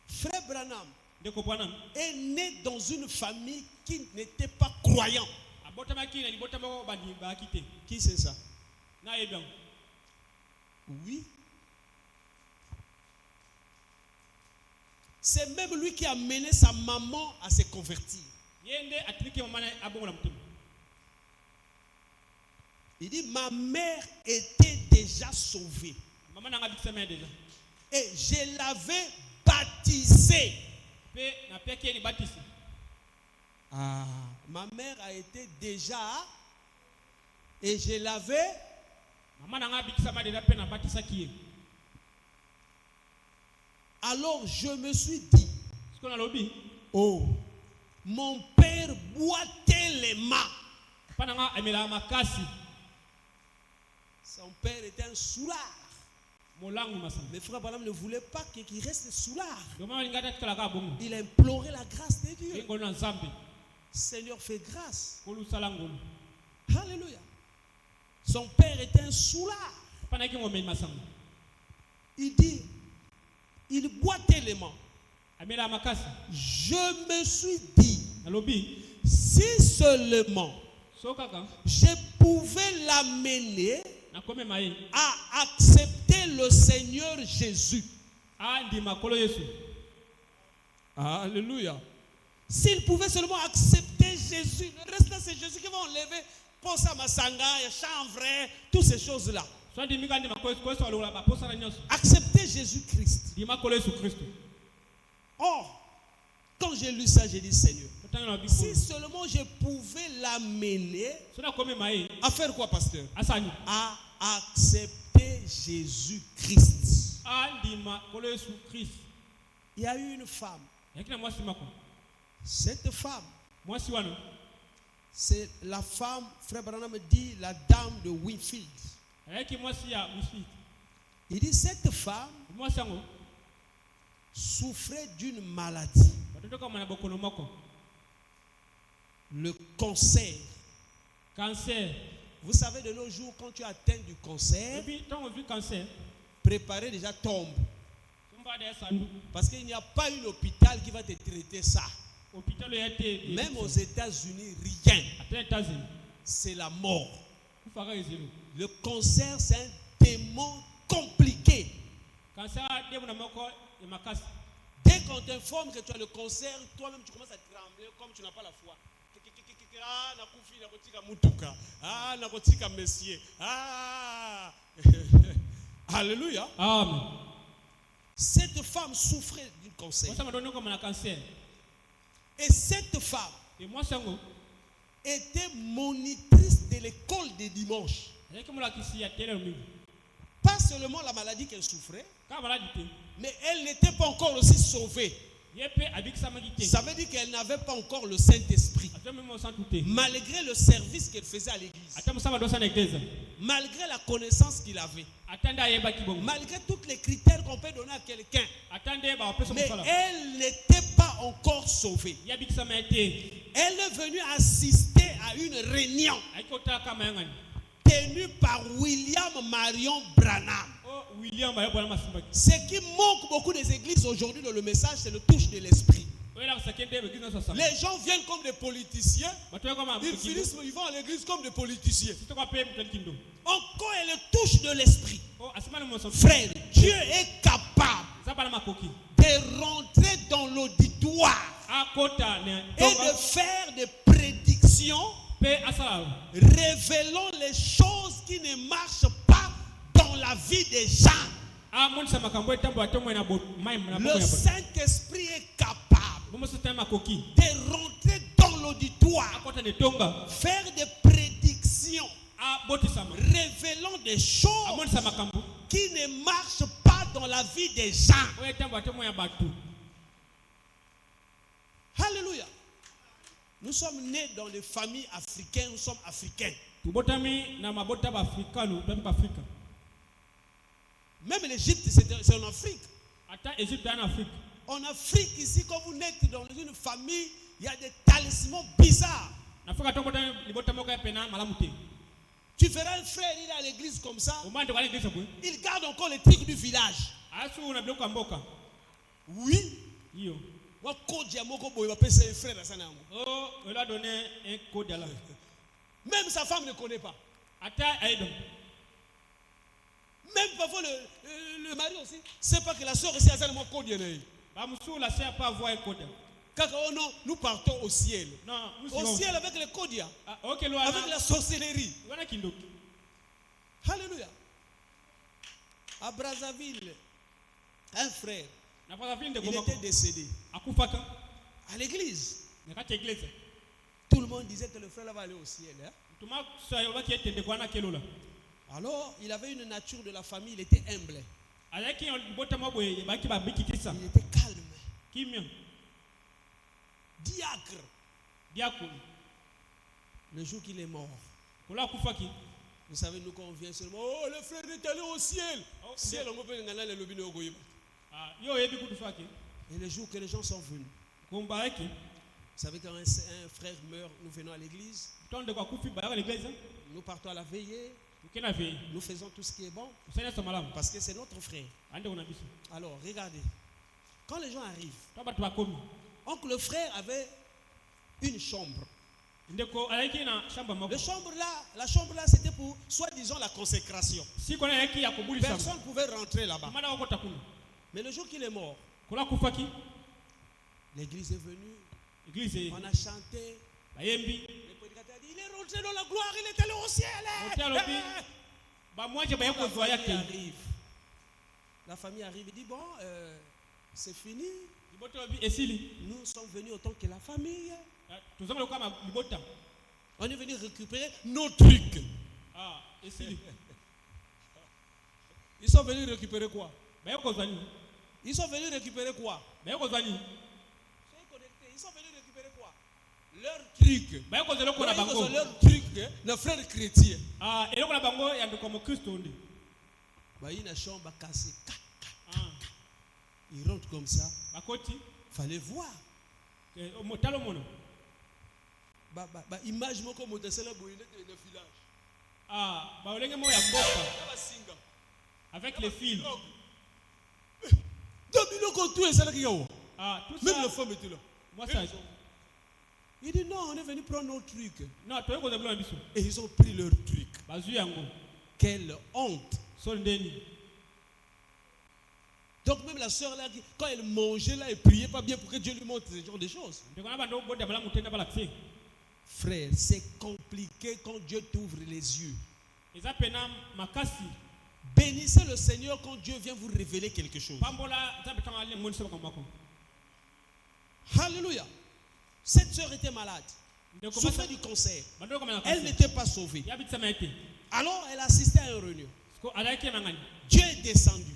Speaker 1: Frère Branham est né dans une famille qui n'était pas croyant. Qui c'est ça? Oui. C'est même lui qui a mené sa maman à se convertir. Il dit, ma mère était déjà sauvée. Et je l'avais baptisée. Ma mère a été déjà et je l'avais. Alors je me suis dit, oh, mon père boitait les mains. Son père était un soulard. Mais Frère Branham ne voulait pas qu'il reste soulard. Il a imploré la grâce de Dieu. Seigneur, fais grâce. Alléluia. Son père était un soulard. Il dit, il boitait les mains. Je me suis dit, si seulement je pouvais l'amener à accepter le Seigneur Jésus. Alléluia. S'il pouvait seulement accepter Jésus, le reste là c'est Jésus qui va enlever posa masanga, chanvre, toutes ces choses-là. Accepter Jésus-Christ. Or, quand j'ai lu ça, j'ai dit Seigneur, si seulement je pouvais l'amener à faire quoi, pasteur? À accepter Jésus-Christ. Il y a eu une femme. Cette femme, c'est la femme, Frère Branham me dit, la dame de Winfield. Il dit, cette femme souffrait d'une maladie. Le cancer. Vous savez, de nos jours, quand tu atteins du cancer, préparer déjà tombe. Parce qu'il n'y a pas un hôpital qui va te traiter ça. Même aux États-Unis, rien. C'est la mort. Le cancer, c'est un démon compliqué. Dès qu'on t'informe que tu as le cancer, toi-même tu commences à trembler comme tu n'as pas la foi. Alléluia.
Speaker 2: Amen.
Speaker 1: Cette femme souffrait du cancer. Et cette femme était monitrice de l'école des dimanches. Pas seulement la maladie qu'elle souffrait, mais elle n'était pas encore aussi sauvée. Ça veut dire qu'elle n'avait pas encore le Saint-Esprit. Malgré le service qu'elle faisait à l'église. Malgré la connaissance qu'il avait. Malgré tous les critères qu'on peut donner à quelqu'un. Mais elle n'était pas encore sauvée. Elle est venue assister à une réunion tenue par William Marion Branham. Ce qui manque beaucoup des églises aujourd'hui dans le message, c'est le touche de l'esprit. Les gens viennent comme des politiciens. Ils vont à l'église comme des politiciens. Encore et le touche de l'esprit. Frère, Dieu est capable de rentrer dans l'auditoire et de faire des prédictions révélant les choses qui ne marchent pas dans la vie des gens. Le Saint-Esprit est capable de rentrer dans l'auditoire, faire des prédictions, révélant des choses qui ne marchent pas dans la vie des gens. Alléluia. Nous sommes nés dans les familles africaines, nous sommes africains. Même l'Égypte, c'est en Afrique. En Afrique, ici, quand vous naissez dans une famille, il y a des talismans bizarres. Tu verras un frère, il est à l'église comme ça. Il garde encore les trucs du village. Oui. Même sa femme ne connaît pas. Même parfois le mari aussi, c'est pas que la soeur aussi a seulement code. Oh non, nous partons au ciel. Au ciel avec les codes, avec la sorcellerie. Alléluia. À Brazzaville, un frère, il était décédé. À l'église. Tout le monde disait que le frère va aller au ciel. Alors, il avait une nature de la famille, il était humble. Il était calme. Diacre. Le jour qu'il est mort. Vous savez, nous quand on vient seulement, oh, le frère est allé au ciel. Ciel, on peut aller. Et le jour que les gens sont venus. Vous savez, quand un frère meurt, nous venons à l'église. Nous partons à la veillée. Nous faisons tout ce qui est bon. Parce que c'est notre frère. Alors, regardez. Quand les gens arrivent, donc le frère avait une chambre. La chambre là, c'était pour, soi-disant, la consécration. Personne ne pouvait rentrer là-bas. Mais le jour qu'il est mort, l'église est venue. On a chanté. Le prédicateur a dit, il est rentré dans la gloire, il est allé au ciel. La famille arrive et dit, bon, c'est fini. Nous sommes venus autant que la famille. On est venu récupérer nos trucs. Ils sont venus récupérer quoi? Ils sont venus récupérer quoi? Ils sont venus récupérer quoi? Leurs trucs. Leurs trucs, nos frères chrétiens. Il y a une chambre cassée. Il rentre comme ça. Il fallait voir. Image moi comme au dessin la boîte de filage.
Speaker 2: Avec les fils.
Speaker 1: Même la femme était là. Il dit non, on est venu prendre nos trucs. Et ils ont pris leurs trucs. Quelle honte. Donc même la soeur là, quand elle mangeait là, elle priait pas bien pour que Dieu lui montre ce genre de choses. Frère, c'est compliqué quand Dieu t'ouvre les yeux. Bénissez le Seigneur quand Dieu vient vous révéler quelque chose. Alléluia. Cette soeur était malade. Souffrait du cancer. Elle n'était pas sauvée. Alors elle assistait à une réunion. Dieu est descendu.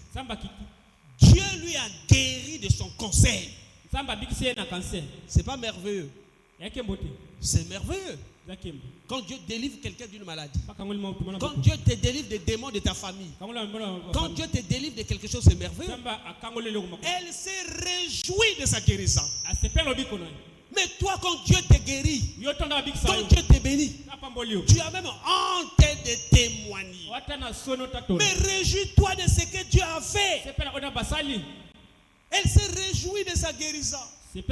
Speaker 1: Dieu lui a guéri de son cancer. C'est pas merveilleux? C'est merveilleux. Quand Dieu délivre quelqu'un d'une maladie. Quand Dieu te délivre des démons de ta famille. Quand Dieu te délivre de quelque chose, c'est merveilleux. Elle s'est réjouie de sa guérison. Mais toi, quand Dieu te guérit, quand Dieu te bénit, tu as même honte de témoigner. Mais réjouis-toi de ce que Dieu a fait. Elle s'est réjouie de sa guérison. Dieu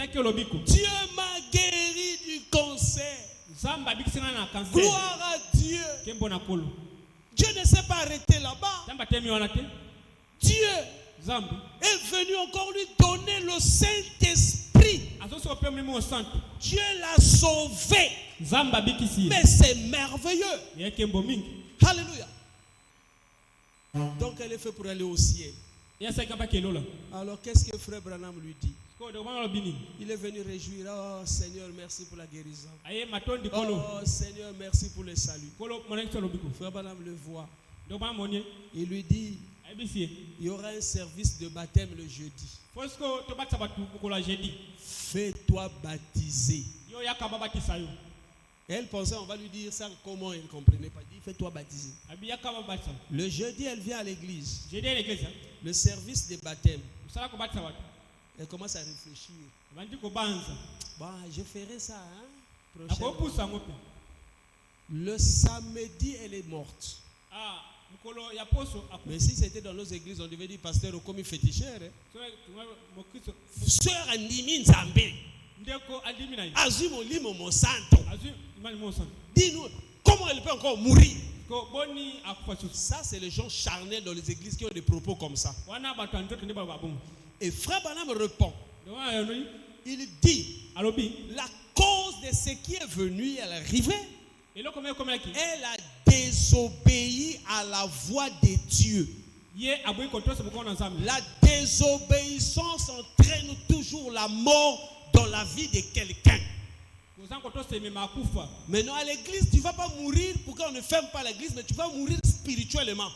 Speaker 1: m'a guéri du cancer. Gloire à Dieu. Dieu ne s'est pas arrêté là-bas. Dieu est venu encore lui donner le Saint-Esprit. Dieu l'a sauvé. Mais c'est merveilleux. Alléluia. Donc elle est faite pour aller au ciel. Alors qu'est-ce que Frère Branham lui dit? Il est venu réjouir. Oh Seigneur, merci pour la guérison. Oh Seigneur, merci pour le salut. Frère Branham le voit. Il lui dit, il y aura un service de baptême le jeudi. Fais-toi baptiser. Elle pensait on va lui dire ça comment elle ne comprenait pas. Il dit fais-toi baptiser. Le jeudi elle vient à l'église. Le service de baptême. Elle commence à réfléchir. Bon, je ferai ça prochainement. Le samedi elle est morte. Mais si c'était dans nos églises, on devait dire pasteur comme il féticheur. Sœur Andimi Nzambe. Azimo Limo Monsanto. Dis-nous, comment elle peut encore mourir? Ça, c'est les gens charnels dans les églises qui ont des propos comme ça. Et Frère Branham répond. Il dit, la cause de ce qui est venu à l'arrivée, elle a désobéi à la voix de Dieu. La désobéissance entraîne toujours la mort dans la vie de quelqu'un. Maintenant à l'église, tu ne vas pas mourir pour qu'on ne ferme pas l'église, mais tu vas mourir spirituellement.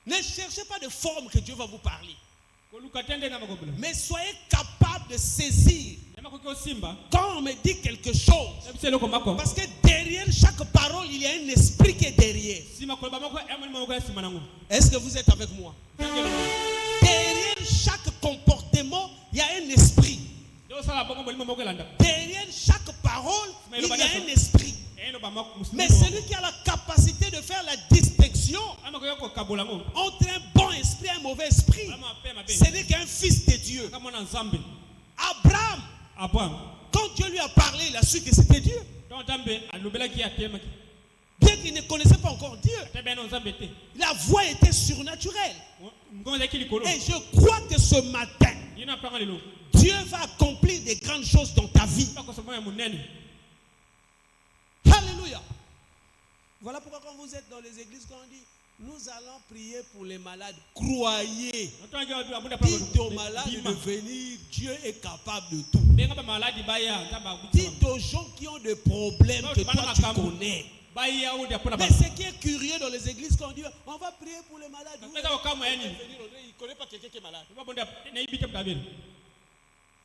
Speaker 1: Ne cherchez pas de forme que Dieu va vous parler. Mais soyez capable de saisir quand on me dit quelque chose. Parce que derrière chaque parole, il y a un esprit qui est derrière. Est-ce que vous êtes avec moi? Derrière chaque comportement, il y a un esprit. Derrière chaque parole, il y a un esprit. Mais celui qui a la capacité de faire la distinction entre un bon esprit et un mauvais esprit, ce n'est qu'un fils de Dieu. Abraham, quand Dieu lui a parlé, il a su que c'était Dieu. Bien qu'il ne connaissait pas encore Dieu, la voix était surnaturelle. Et je crois que ce matin, Dieu va accomplir des grandes choses dans ta vie. Alléluia. Voilà pourquoi quand vous êtes dans les églises, quand on dit nous allons prier pour les malades, croyez. Dites aux malades de venir, Dieu est capable de tout. Dites aux gens qui ont des problèmes que toi tu connais. Mais ce qui est curieux dans les églises, quand on dit on va prier pour les malades, il ne connaît pas quelqu'un qui est malade.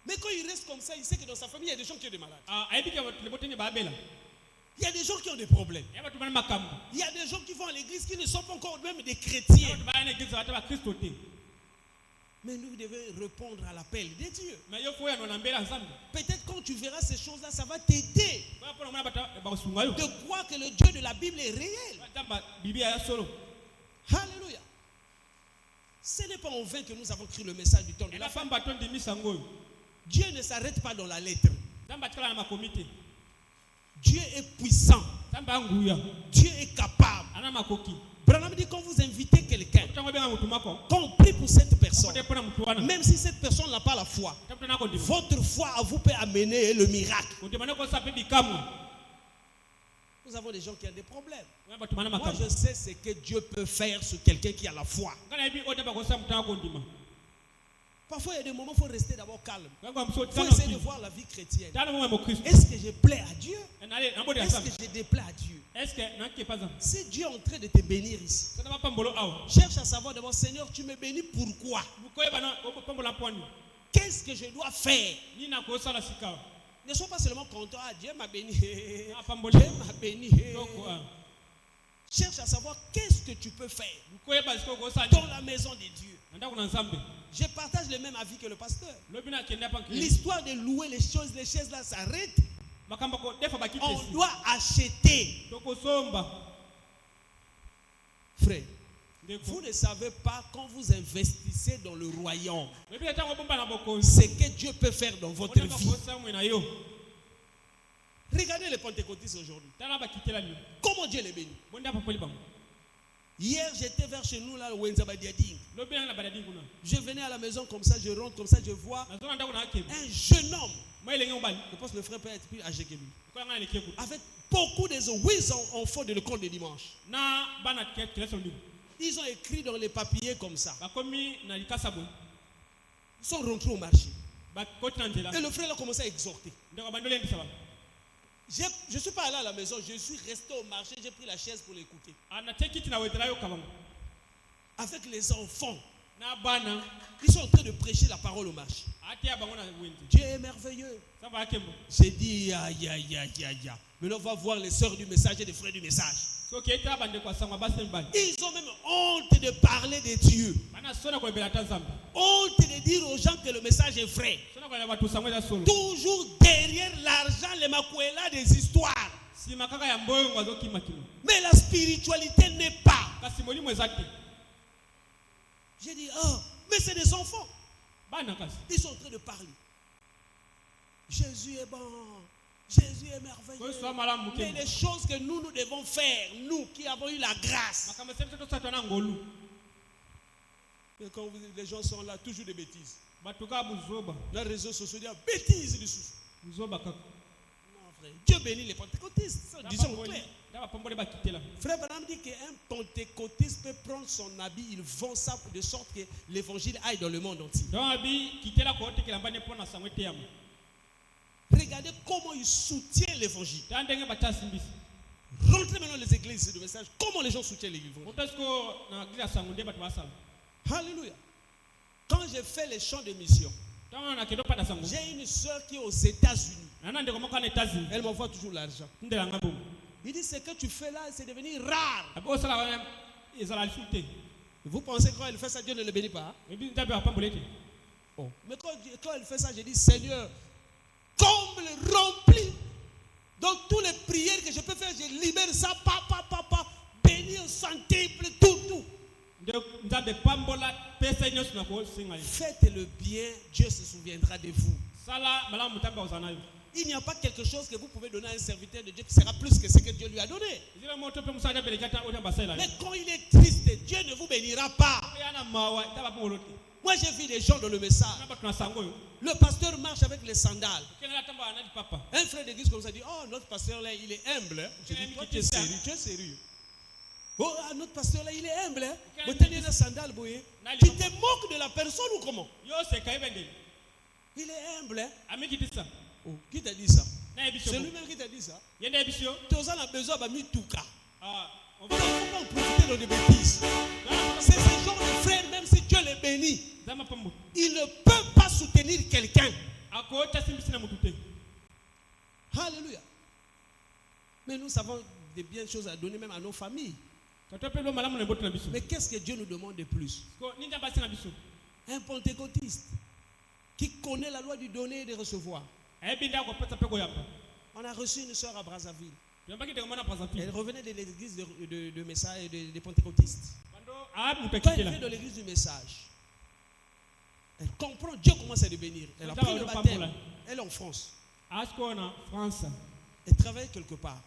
Speaker 1: Mais quand il reste comme ça, il sait que dans sa famille, il y a des gens qui ont des malades. Il y a des gens qui ont des problèmes. Il y a des gens qui vont à l'église qui ne sont pas encore même des chrétiens. Mais nous devons répondre à l'appel de Dieu. Peut-être quand tu verras ces choses-là, ça va t'aider de croire que le Dieu de la Bible est réel. Alléluia. Ce n'est pas en vain que nous avons écrit le message du temps de la fin. Dieu ne s'arrête pas dans la lettre. Dieu est puissant. Dieu est capable. Branham dit quand vous invitez quelqu'un, quand on prie pour cette personne, même si cette personne n'a pas la foi, votre foi vous peut amener le miracle. Nous avons des gens qui ont des problèmes. Moi je sais ce que Dieu peut faire sur quelqu'un qui a la foi. Parfois, il y a des moments où il faut rester d'abord calme. Il faut essayer de voir la vie chrétienne. Est-ce que je plais à Dieu? Est-ce que je déplais à Dieu? Si Dieu est en train de te bénir ici, cherche à savoir d'abord, Seigneur, tu me bénis pourquoi? Qu'est-ce que je dois faire? Ne sois pas seulement content, Dieu m'a béni. Dieu m'a béni. Cherche à savoir qu'est-ce que tu peux faire dans la maison de Dieu. Je partage le même avis que le pasteur. L'histoire de louer les chaises là s'arrête. On doit acheter. Frère, vous ne savez pas quand vous investissez dans le royaume ce que Dieu peut faire dans votre vie. Regardez les pentecôtistes aujourd'hui. Comment Dieu les bénit. Hier, j'étais vers chez nous, là, au Wenzabadiading. Je venais à la maison comme ça, je rentre comme ça, je vois un jeune homme. Je pense que le frère peut être plus âgé que lui. Avec beaucoup de 8 enfants de l'école de dimanche. Ils ont écrit dans les papiers comme ça. Ils sont rentrés au marché. Et le frère a commencé à exhorter. Je ne suis pas allé à la maison, je suis resté au marché, j'ai pris la chaise pour l'écouter. Avec les enfants, ils sont en train de prêcher la parole au marché. Dieu est merveilleux. J'ai dit, aïe, aïe, aïe, aïe. Maintenant, on va voir les sœurs du message et les frères du message. Ils ont même honte de parler de Dieu. Honte de dire aux gens que le message est vrai. Toujours derrière l'argent, les makuela des histoires. Mais la spiritualité n'est pas. J'ai dit, oh, mais c'est des enfants. Ils sont en train de parler. Jésus est bon. Jésus est merveilleux. Mais les choses que nous devons faire, nous qui avons eu la grâce. Mais quand les gens sont là, toujours des bêtises. Les réseaux sociaux disent bêtises. Non, frère. Dieu bénit les pentecôtistes. Disons clair. Frère Branham dit qu'un pentecôtiste peut prendre son habit, il vend ça de sorte que l'évangile aille dans le monde entier. Regardez comment il soutient l'évangile. Rentrez maintenant dans les églises de message. Comment les gens soutiennent l'évangile. Alléluia. Quand j'ai fait les chants de mission, j'ai une soeur qui est aux États-Unis. Elle m'envoie toujours l'argent. Il dit, ce que tu fais là, c'est devenu rare. Vous pensez que quand elle fait ça, Dieu ne le bénit pas? Oh. Mais quand elle fait ça, je dis, Seigneur, comble, rempli. Donc, toutes les prières que je peux faire, je libère ça, béni au centuple, tout. Faites le bien, Dieu se souviendra de vous. Il n'y a pas quelque chose que vous pouvez donner à un serviteur de Dieu qui sera plus que ce que Dieu lui a donné. Mais quand il est triste, Dieu ne vous bénira pas. Moi, j'ai vu des gens dans le message. Le pasteur marche avec les sandales. Un frère d'église comme ça dit, oh, notre pasteur là, il est humble. Je dis, toi, tu es sérieux. Oh, notre pasteur là, il est humble. Tu te moques de la personne ou comment? Il est humble. Oh, qui t'a dit ça? C'est lui-même qui t'a dit ça. Tu as besoin de mitouka. On va pas en profiter dans des bêtises. C'est ce genre de frère, même si Dieu les bénit, il ne peut pas soutenir quelqu'un. Alléluia. Mais nous savons des bien choses à donner même à nos familles. Mais qu'est-ce que Dieu nous demande de plus? Un pentecôtiste qui connaît la loi du donner et de recevoir. On a reçu une soeur à Brazzaville. Elle revenait de l'église de message et de pentecôtistes. Quand elle vient de l'église du message, elle comprend Dieu commence à le bénir. Elle a pris le baptême. Elle est en France. Elle travaille quelque part.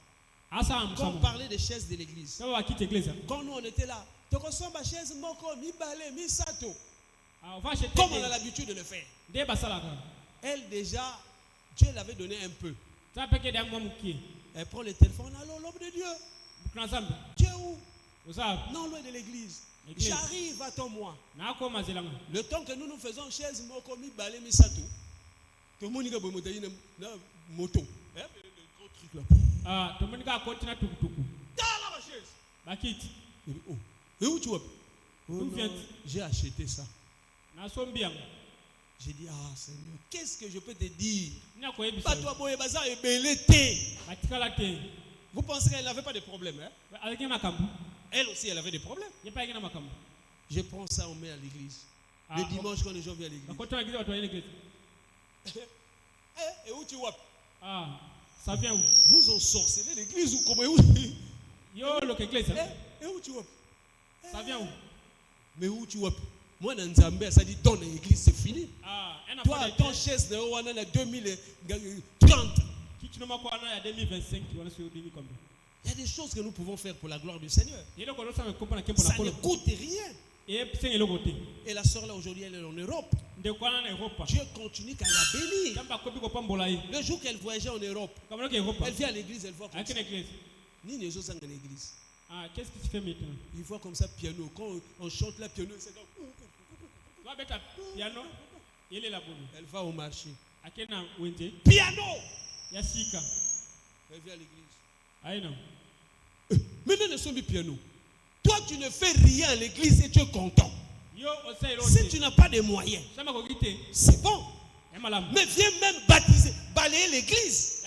Speaker 1: Quand on parlait des chaises de l'église, quand nous on était là, comme on a l'habitude de le faire. Elle déjà, Dieu l'avait donné un peu. Elle prend le téléphone, allô l'homme de Dieu. Dieu où? Non, loin de l'église. J'arrive, attends-moi. Le temps que nous faisons chaise, mokomi balé misato. Tout le monde a une moto. Tout le monde a continué tout. Dans la chaise. Oh. Et où tu vas? J'ai acheté ça. J'ai dit, ah Seigneur, qu'est-ce que je peux te dire? Vous pensez qu'elle n'avait pas de problème, hein? Elle aussi, elle avait des problèmes. Je prends ça, on met à l'église. Le dimanche, quand les gens viennent à l'église. Et où tu vas?
Speaker 2: Ça vient où?
Speaker 1: Vous ensorcelez l'église ou comment? Et où tu vas?
Speaker 2: Ça vient où?
Speaker 1: Mais où tu vas? Moi, dans Zambie, ça dit donne l'église, c'est fini. Toi, ton chaise de 2030. Il y a des choses que nous pouvons faire pour la gloire du Seigneur. Ça ne coûte rien. Et la sœur là aujourd'hui, elle est en Europe. Dieu continue qu'à la bénir. Le jour qu'elle voyageait en Europe, elle vient à l'église, elle voit comme ça. Ni les autres dans l'église.
Speaker 2: Qu'est-ce qui se fait maintenant?
Speaker 1: Il voit comme ça piano. Quand on chante la piano, c'est comme... Elle va au marché. Piano! Elle vient à l'église. Maintenant, nous sommes du piano. Toi, tu ne fais rien à l'église et tu es content. Si tu n'as pas de moyens, c'est bon. Mais viens même baptiser, balayer l'église.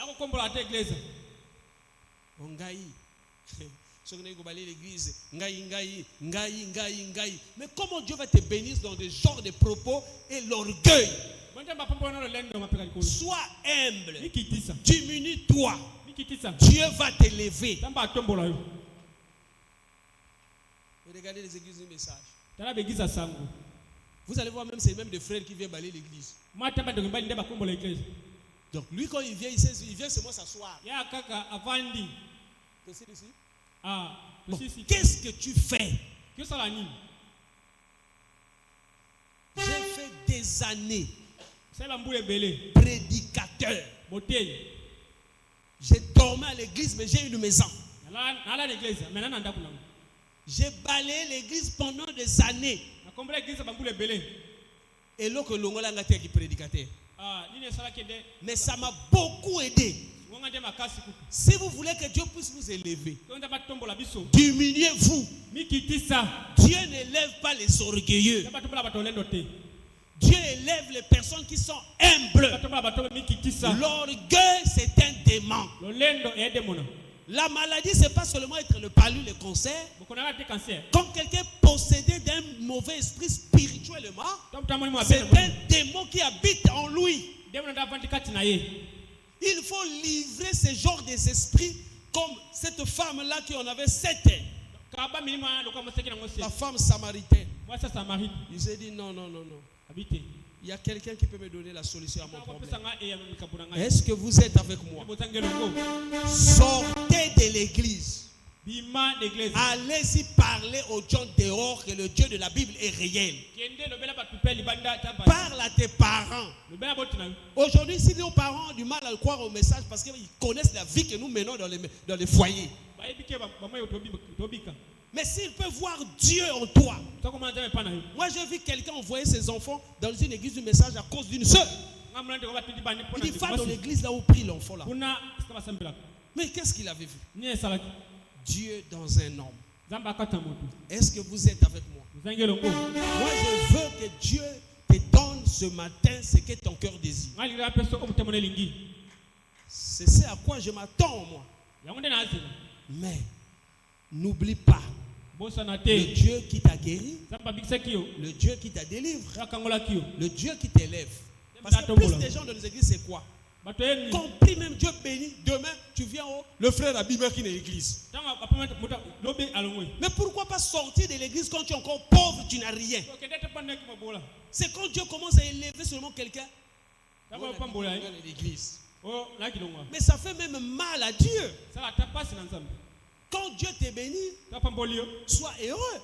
Speaker 1: Mais comment Dieu va te bénir dans des genres de propos et l'orgueil? Sois humble. Diminue-toi. Dieu va t'élever. Regardez les églises du message. Vous allez voir même c'est même des frères qui viennent balayer l'église. Donc lui quand il vient seulement s'asseoir. Bon, qu'est-ce que tu fais? J'ai fait des années prédicateur. J'ai dormi à l'église mais j'ai une maison. J'ai balayé l'église pendant des années. Et là que l'on a qui prédicateur. Mais ça m'a beaucoup aidé. Si vous voulez que Dieu puisse vous élever, diminuez-vous. Dieu n'élève pas les orgueilleux. Dieu élève les personnes qui sont humbles. L'orgueil, c'est un démon. La maladie, ce n'est pas seulement être le palu, le cancer. Quand quelqu'un est possédé d'un mauvais esprit spirituellement, c'est un démon qui habite en lui. Il faut livrer ce genre d'esprit comme cette femme-là qui en avait 7 ans. La femme samaritaine. Il s'est dit non. Il y a quelqu'un qui peut me donner la solution à mon problème. Est-ce que vous êtes avec moi? Sortez de l'église. Allez-y parler aux gens dehors que le Dieu de la Bible est réel. Parle à tes parents. Aujourd'hui, si nos parents ont du mal à croire au message parce qu'ils connaissent la vie que nous menons dans les foyers. Mais s'ils peuvent voir Dieu en toi. Moi j'ai vu quelqu'un envoyer ses enfants dans une église du message à cause d'une soeur. Il dit va dans l'église là où prie l'enfant là. Mais qu'est-ce qu'il avait vu? Dieu dans un homme. Est-ce que vous êtes avec moi? Moi je veux que Dieu te donne ce matin ce que ton cœur désire. C'est ce à quoi je m'attends moi. Mais n'oublie pas le Dieu qui t'a guéri, le Dieu qui t'a délivré, le Dieu qui t'élève. Parce que plus des gens dans les églises, c'est quoi? Compris même Dieu béni, demain tu viens le frère Abima qui est dans l'église. Mais pourquoi pas sortir de l'église quand tu es encore pauvre, tu n'as rien? C'est quand Dieu commence à élever seulement quelqu'un dans l'église. Mais ça fait même mal à Dieu. Quand Dieu t'est béni, sois heureux.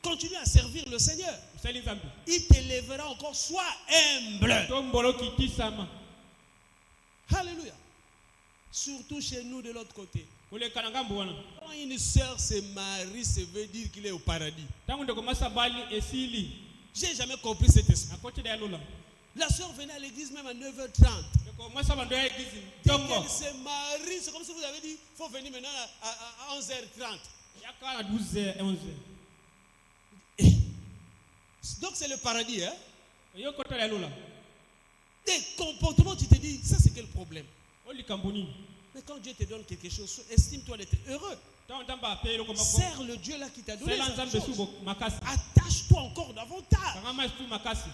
Speaker 1: Continue à servir le Seigneur. Il t'élèvera encore. Sois humble. Alléluia. Surtout chez nous de l'autre côté. Quand une soeur se marie, ça veut dire qu'il est au paradis. J'ai jamais compris cet esprit. La soeur venait à l'église même à 9h30. Quand elle se marie, c'est comme si vous avez dit, il faut venir maintenant à 11h30. Donc c'est le paradis, hein? Des comportements, tu te dis, ça c'est quel problème? Mais quand Dieu te donne quelque chose, estime-toi d'être heureux. Serre le Dieu là qui t'a donné cette chose. Attache-toi encore davantage.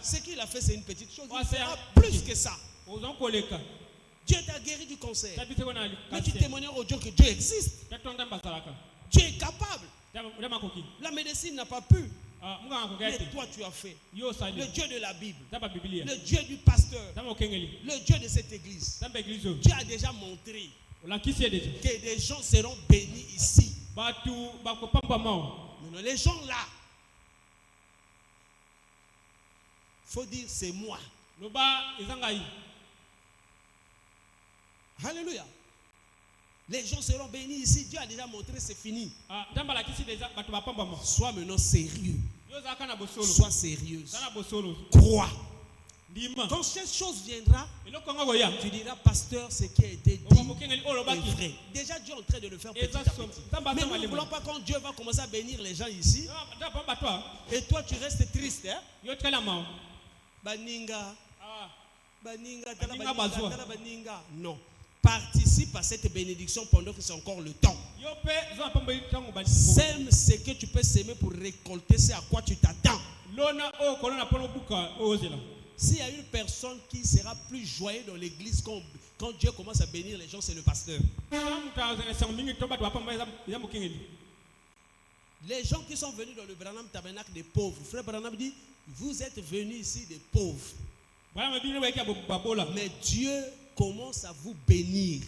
Speaker 1: Ce qu'il a fait, c'est une petite chose. Il fera plus que ça. Dieu t'a guéri du cancer. Mais tu témoignes au Dieu que Dieu existe. Dieu est capable. La médecine n'a pas pu. Mais toi tu as fait. Le Dieu de la Bible, le Dieu du pasteur, le Dieu de cette église. Dieu a déjà montré que des gens seront bénis ici. Maintenant, les gens là, il faut dire c'est moi. Alléluia. Les gens seront bénis ici. Dieu a déjà montré, c'est fini. Sois maintenant sérieux. Sois sérieuse. Crois. Quand cette chose viendra, tu diras, pasteur, ce qui a été dit est vrai. Déjà, Dieu est en train de le faire petit à petit. Mais nous ne voulons pas quand Dieu va commencer à bénir les gens ici. Et toi, tu restes triste. Hein? Baninga. Non. Participe à cette bénédiction pendant que c'est encore le temps. Sème ce que tu peux s'aimer pour récolter ce à quoi tu t'attends. S'il y a une personne qui sera plus joyeuse dans l'église quand Dieu commence à bénir les gens, c'est le pasteur. Les gens qui sont venus dans le Branham Tabernacle des pauvres, frère Branham dit, vous êtes venus ici des pauvres. Mais Dieu commence à vous bénir.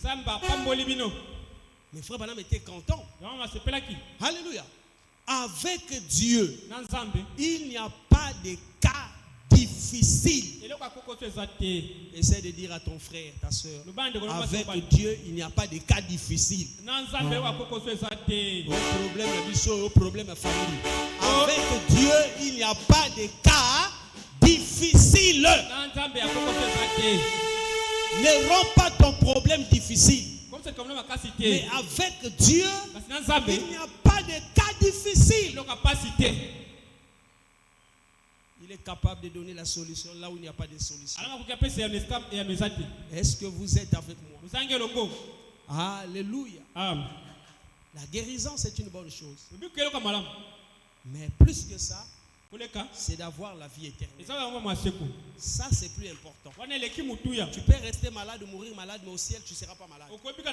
Speaker 1: Mais frère Branham était content. Alléluia. Avec Dieu, il n'y a pas de cas difficile. Essaie de dire à ton frère, ta soeur, avec Dieu, il n'y a pas de cas difficile. Au problème famille. Avec Dieu, il n'y a pas de cas difficile. Ne rends pas ton problème difficile. Mais avec Dieu, il n'y a pas de cas difficile. Il est capable de donner la solution là où il n'y a pas de solution. Est-ce que vous êtes avec moi? Alléluia. La guérison, c'est une bonne chose. Mais plus que ça, c'est d'avoir la vie éternelle. Ça, c'est plus important. Tu peux rester malade, mourir malade, mais au ciel, tu ne seras pas malade. Mais tu peux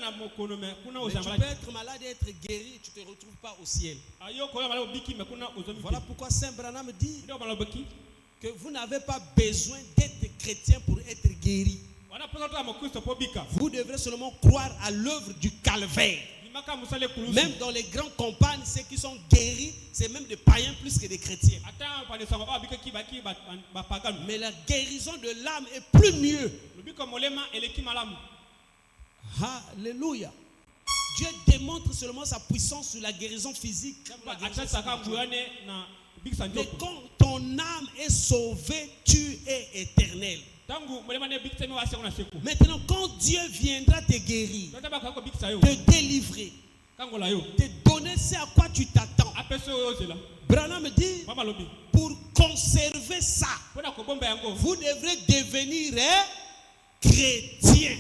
Speaker 1: être malade et être guéri, tu ne te retrouves pas au ciel. Voilà pourquoi Saint Branham dit que vous n'avez pas besoin d'être chrétien pour être guéri. Vous devrez seulement croire à l'œuvre du calvaire. Même dans les grandes campagnes, ceux qui sont guéris, c'est même des païens plus que des chrétiens. Mais la guérison de l'âme est plus mieux. Alléluia. Dieu démontre seulement sa puissance sur la guérison physique. Mais quand ton âme est sauvée, tu es éternel. Maintenant, quand Dieu viendra te guérir, te délivrer, te donner ce à quoi tu t'attends, Branham dit, pour conserver ça, vous devrez devenir chrétien.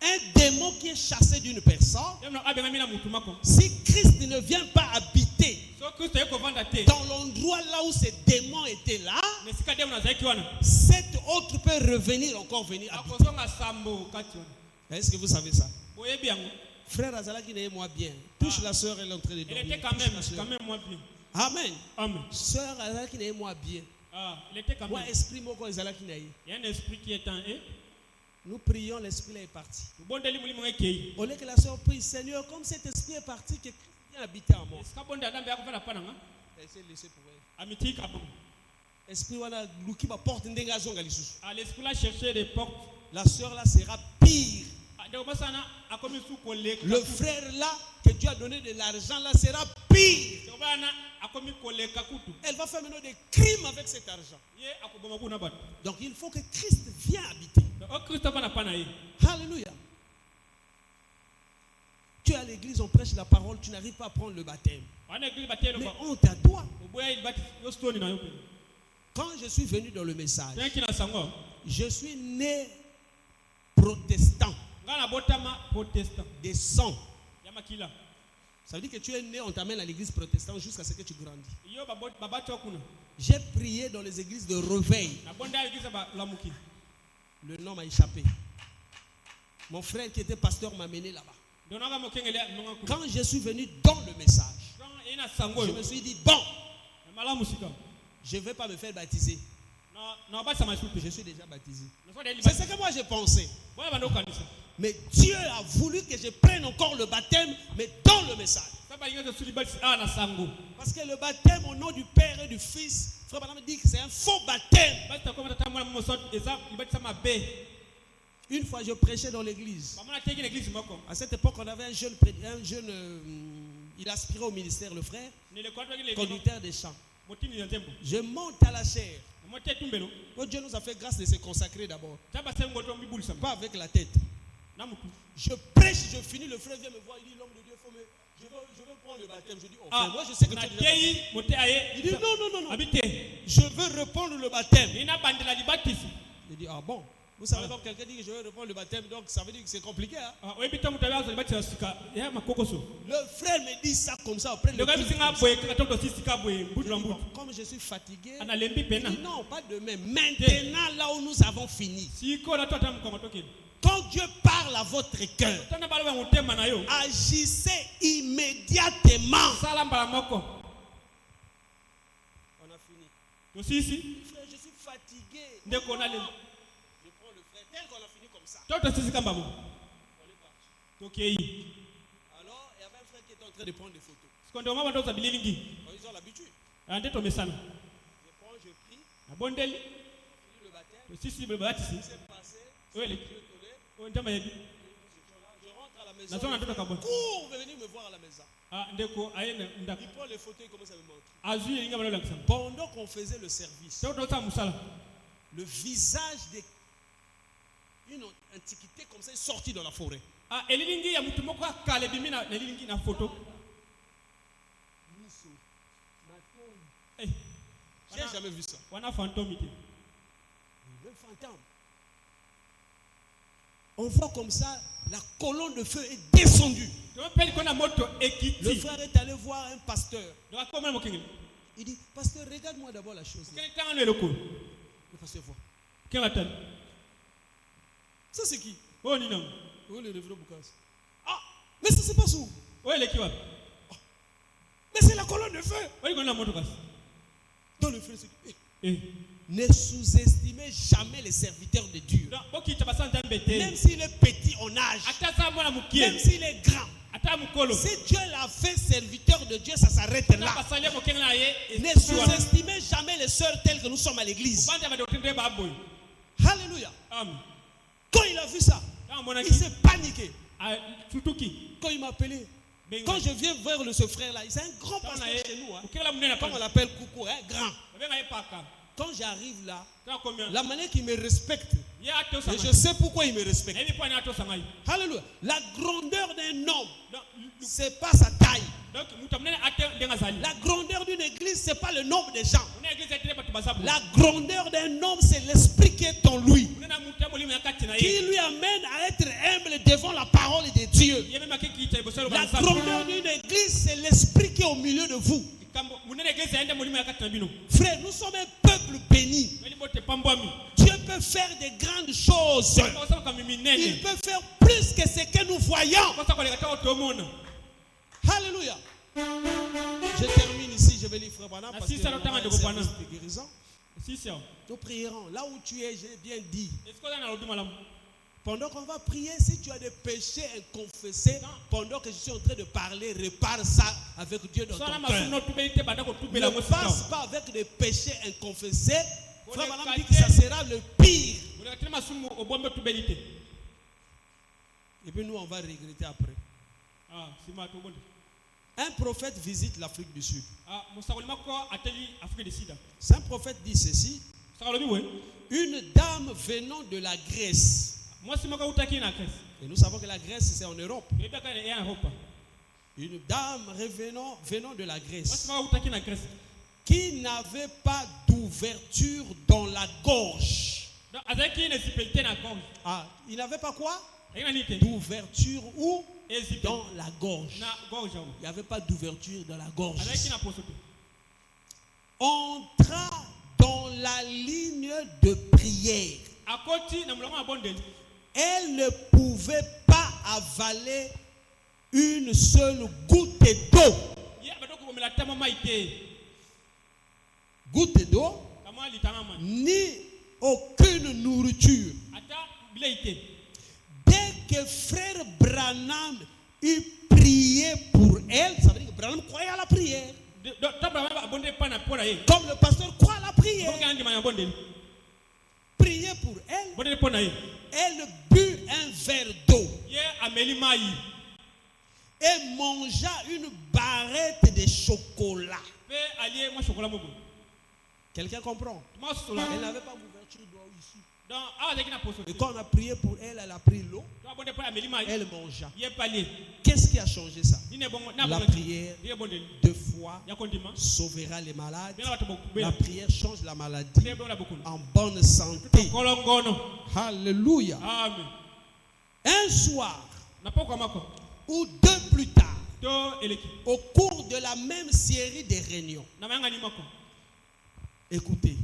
Speaker 1: Un démon qui est chassé d'une personne, si Christ ne vient pas habiter dans l'endroit là où ce démon était là, cet autre peut revenir, encore venir habiter. Est-ce que vous savez ça? Frère Azalaki n'est moi bien. Touche la soeur, elle est en train de dormir.
Speaker 2: Il était quand même moi bien.
Speaker 1: Amen.
Speaker 2: Amen.
Speaker 1: Sœur Azalaki n'est moi bien.
Speaker 2: Il était quand même.
Speaker 1: Moi, esprit, moi, Azalaki n'est.
Speaker 2: Il y a un esprit qui est en eux.
Speaker 1: Nous prions, l'esprit là est parti. Au lieu que la sœur prie, Seigneur, comme cet esprit est parti, que Christ vient habiter en moi. Laissez pour elle. Esprit voilà, l'ouki va porter une dégagement à l'issue.
Speaker 2: L'esprit là chercher des portes.
Speaker 1: La sœur là sera pire. Le frère là que Dieu a donné de l'argent là sera pire. Elle va faire maintenant des crimes avec cet argent. Donc il faut que Christ vienne habiter. Alléluia. Tu es à l'église, on prêche la parole, tu n'arrives pas à prendre le baptême. Mais honte à toi. Quand je suis venu dans le message, je suis né protestant. Des sangs. Ça veut dire que tu es né, on t'amène à l'église protestante jusqu'à ce que tu grandis. J'ai prié dans les églises de réveil. Le nom m'a échappé. Mon frère qui était pasteur m'a mené là-bas. Quand je suis venu dans le message, je me suis dit, bon, je ne vais pas me faire baptiser. Je suis déjà baptisé. C'est ce que moi j'ai pensé. Mais Dieu a voulu que je prenne encore le baptême, mais dans le message. Parce que le baptême au nom du Père et du Fils, Frère Branham dit que c'est un faux baptême. Une fois je prêchais dans l'église. À cette époque on avait un jeune il aspirait au ministère, le frère, conducteur des chants. Je monte à la chaire. Oh, Dieu nous a fait grâce de se consacrer d'abord. Pas avec la tête. Je prêche, je finis, le frère vient me voir, il dit l'homme de Dieu, je veux prendre le baptême. Je dis, oh frère, moi je sais que tu es déjà baptisé. Il dit non. Je veux reprendre le baptême. Je dis, ah bon. Vous savez, quand quelqu'un dit que je veux reprendre le baptême, donc ça veut dire que c'est compliqué. Hein? Le frère me dit ça comme ça après le culte. Comme je suis fatigué, dit, non, pas demain. Maintenant, là où nous avons fini. Quand Dieu parle à votre cœur, agissez immédiatement. On a fini. Frère, je suis fatigué. Je prends le frère tel qu'on a fini comme ça. On est parti. Alors, il y avait un frère qui était en train de prendre des photos. Ils ont l'habitude. Je prends, je prie. Le baptême. Ce qui s'est passé, je rentre à la maison. Cours, venir me voir à la maison. Il prend les photos et commence à me montrer. Pendant qu'on faisait le service, le visage d'une antiquité comme ça est sorti dans la forêt. J'ai jamais vu ça. Le fantôme. On voit comme ça, la colonne de feu est descendue. Le frère est allé voir un pasteur. Il dit, pasteur, regarde-moi d'abord la chose. Le pasteur voit. Ça c'est qui? Oh, le révérend Boukas. Ah, mais ça c'est pas où? Mais c'est la colonne de feu. Dans le feu, c'est qui? Ne sous-estimez jamais les serviteurs de Dieu. Même s'il est petit en âge, même s'il est grand. Si Dieu l'a fait serviteur de Dieu, ça s'arrête là. Ne sous-estimez jamais les sœurs telles que nous sommes à l'église. Alléluia. Quand il a vu ça, il s'est paniqué. Quand il m'a appelé, quand je viens vers ce frère-là, c'est un grand pasteur chez nous. Comme on l'appelle Coucou, grand. Quand j'arrive là, la manière qu'il me respecte, et je sais pourquoi il me respecte. Alléluia. La grandeur d'un homme, c'est pas sa taille. La grandeur d'une église, c'est pas le nombre de gens. La grandeur d'un homme, c'est l'esprit qui est en lui, qui lui amène à être humble devant la parole de Dieu. La grandeur d'une église, c'est l'esprit qui est au milieu de vous. Frère, nous sommes un peuple béni. Dieu peut faire des grandes choses. Il peut faire plus que ce que nous voyons. Alléluia. Je termine ici, je vais lire Frère Branham parce que c'est un service de guérison. Nous prierons. Là où tu es, j'ai bien dit. Pendant qu'on va prier, si tu as des péchés inconfessés, pendant que je suis en train de parler, répare ça avec Dieu dans ton cœur. Ne passe pas avec des péchés inconfessés. Frère Branham dit que ça sera le pire. Et puis nous, on va regretter après. Un prophète visite l'Afrique du Sud. Un prophète dit ceci. Une dame venant de la Grèce. Et nous savons que la Grèce, c'est en Europe. Une dame venant de la Grèce qui n'avait pas d'ouverture dans la gorge. Ah, il n'avait pas quoi? D'ouverture où? Dans la gorge. Il n'y avait pas d'ouverture dans la gorge. Entra dans la ligne de prière. Elle ne pouvait pas avaler une seule goutte d'eau. Goutte d'eau ni aucune nourriture. Dès que frère Branham eut prié pour elle, ça veut dire que Branham croyait à la prière. Comme le pasteur croit à la prière. Priez pour elle. Elle but un verre d'eau. Et mangea une barrette de chocolat. Quelqu'un comprend? Elle n'avait pas d'ouverture d'eau ici. Et quand on a prié pour elle, elle a pris l'eau. Elle mangea. Qu'est-ce qui a changé ça? La prière de foi sauvera les malades. La prière change la maladie en bonne santé. Alléluia. Un soir ou deux plus tard, au cours de la même série de réunions, écoutez,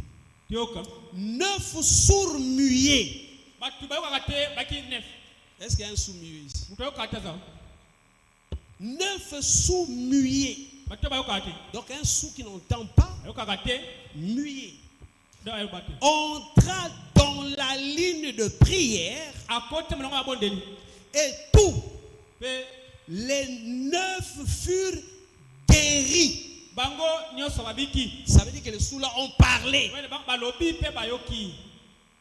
Speaker 1: 9 sourds muets. Est-ce qu'il y a un sourd muet ici? 9 sourds muets. Donc un sourd qui n'entend pas, muet, entra dans la ligne de prière et tous les 9 furent guéris. Ça veut dire que les sourds-là ont parlé.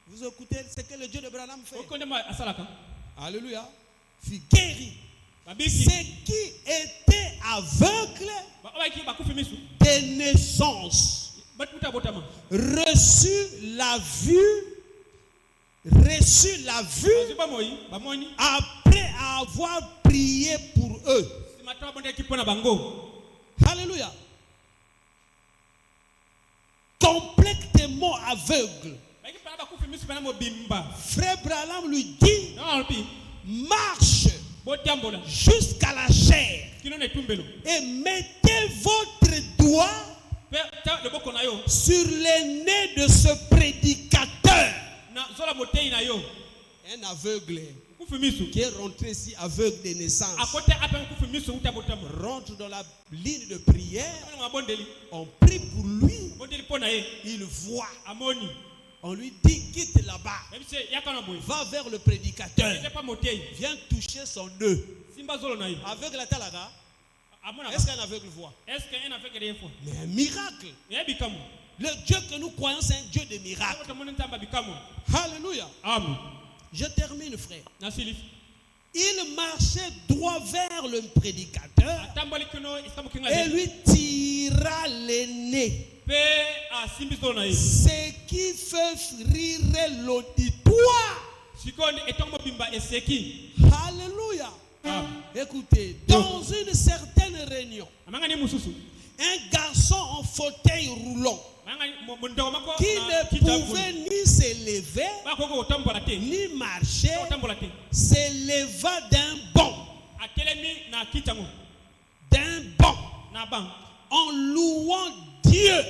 Speaker 1: Vous écoutez ce que le Dieu de Branham fait. Alléluia. Fut guéri. Ceux qui étaient aveugles de naissance reçut la vue après avoir prié pour eux. Alléluia. Complètement aveugle. Frère Branham lui dit, marche jusqu'à la chair et mettez votre doigt sur le nez de ce prédicateur. Un aveugle qui est rentré ici aveugle de naissance rentre dans la ligne de prière. On prie pour lui. Il voit. On lui dit quitte là-bas. Va vers le prédicateur. Viens toucher son nœud. Aveugle à Talaga. Est-ce qu'un aveugle voit? Mais un miracle. Le Dieu que nous croyons, c'est un Dieu de miracles. Alléluia. Amen. Je termine, frère. Il marchait droit vers le prédicateur et lui tira le nez. Ce qui fait rire l'auditoire. Alléluia. Écoutez, dans une certaine réunion, un garçon en fauteuil roulant qui ne pouvait ni s'élever ni marcher s'éleva d'un bond en louant Dieu.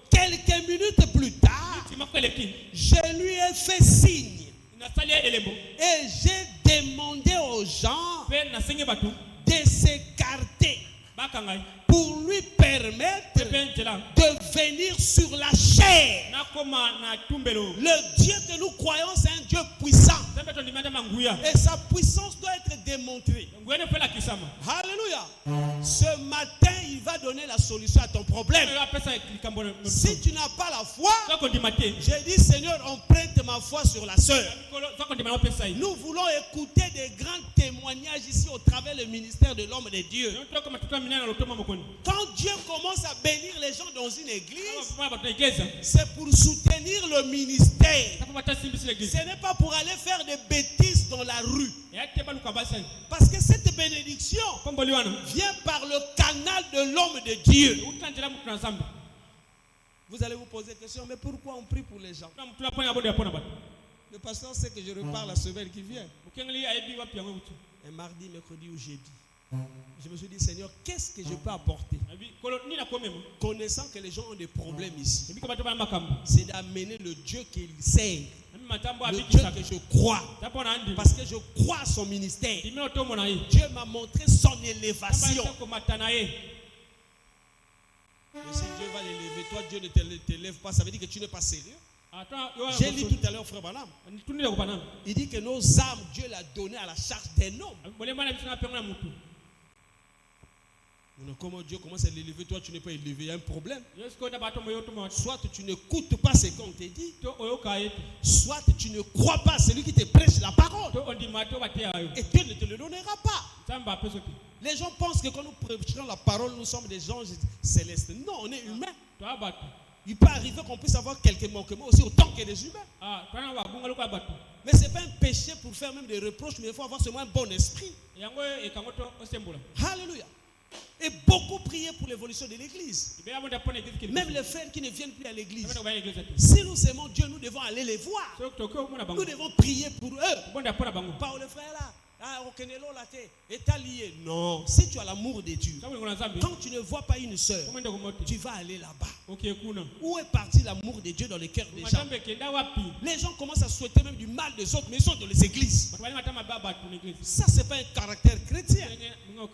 Speaker 1: Quelques minutes plus tard, je lui ai fait signe et j'ai demandé aux gens de s'écarter pour lui permettre de venir sur la chair. Le Dieu que nous croyons, c'est un Dieu puissant. Et sa puissance doit être démontrée. Alléluia. Ce matin, il va donner la solution à ton problème. Si tu n'as pas la foi, j'ai dit Seigneur, emprunte ma foi sur la sœur. Nous voulons écouter des grands témoignages ici au travers du ministère de l'homme de Dieu. Quand Dieu commence à bénir les gens dans une église, c'est pour soutenir le ministère. Ce n'est pas pour aller faire des bêtises dans la rue. Parce que cette bénédiction vient par le canal de l'homme de Dieu. Vous allez vous poser la question, mais pourquoi on prie pour les gens? Le pasteur sait que je repars la semaine qui vient. Un mardi, mercredi ou jeudi. Je me suis dit, Seigneur, qu'est-ce que je peux apporter? Connaissant que les gens ont des problèmes ici, c'est d'amener le Dieu qu'il sert, le Dieu que je crois, parce que je crois à son ministère. Dieu m'a montré son élévation. Mais si Dieu va l'élever, toi Dieu ne t'élève pas, ça veut dire que tu n'es pas sérieux. J'ai lu tout à l'heure, frère Branham. Il dit que nos âmes, Dieu l'a donné à la charge d'un homme. Comment Dieu commence à l'élever, toi tu n'es pas élevé, il y a un problème. Soit tu n'écoutes pas ce qu'on te dit, soit tu ne crois pas à celui qui te prêche la parole. Et Dieu ne te le donnera pas. Les gens pensent que quand nous prêchons la parole, nous sommes des anges célestes. Non, on est humains. Il peut arriver qu'on puisse avoir quelques manquements aussi autant que les humains. Mais ce n'est pas un péché pour faire même des reproches, mais il faut avoir seulement un bon esprit. Alléluia. Et beaucoup prier pour l'évolution de l'église. Même les frères qui ne viennent plus à l'église. Si nous aimons Dieu, nous devons aller les voir. Nous devons prier pour eux. Pas le frère là. Non, si tu as l'amour de Dieu, quand tu ne vois pas une soeur, tu vas aller là-bas. Où est parti l'amour de Dieu dans les cœurs des gens? Les gens commencent à souhaiter même du mal des autres, mais ils sont dans les églises. Ça, c'est pas un caractère chrétien. Un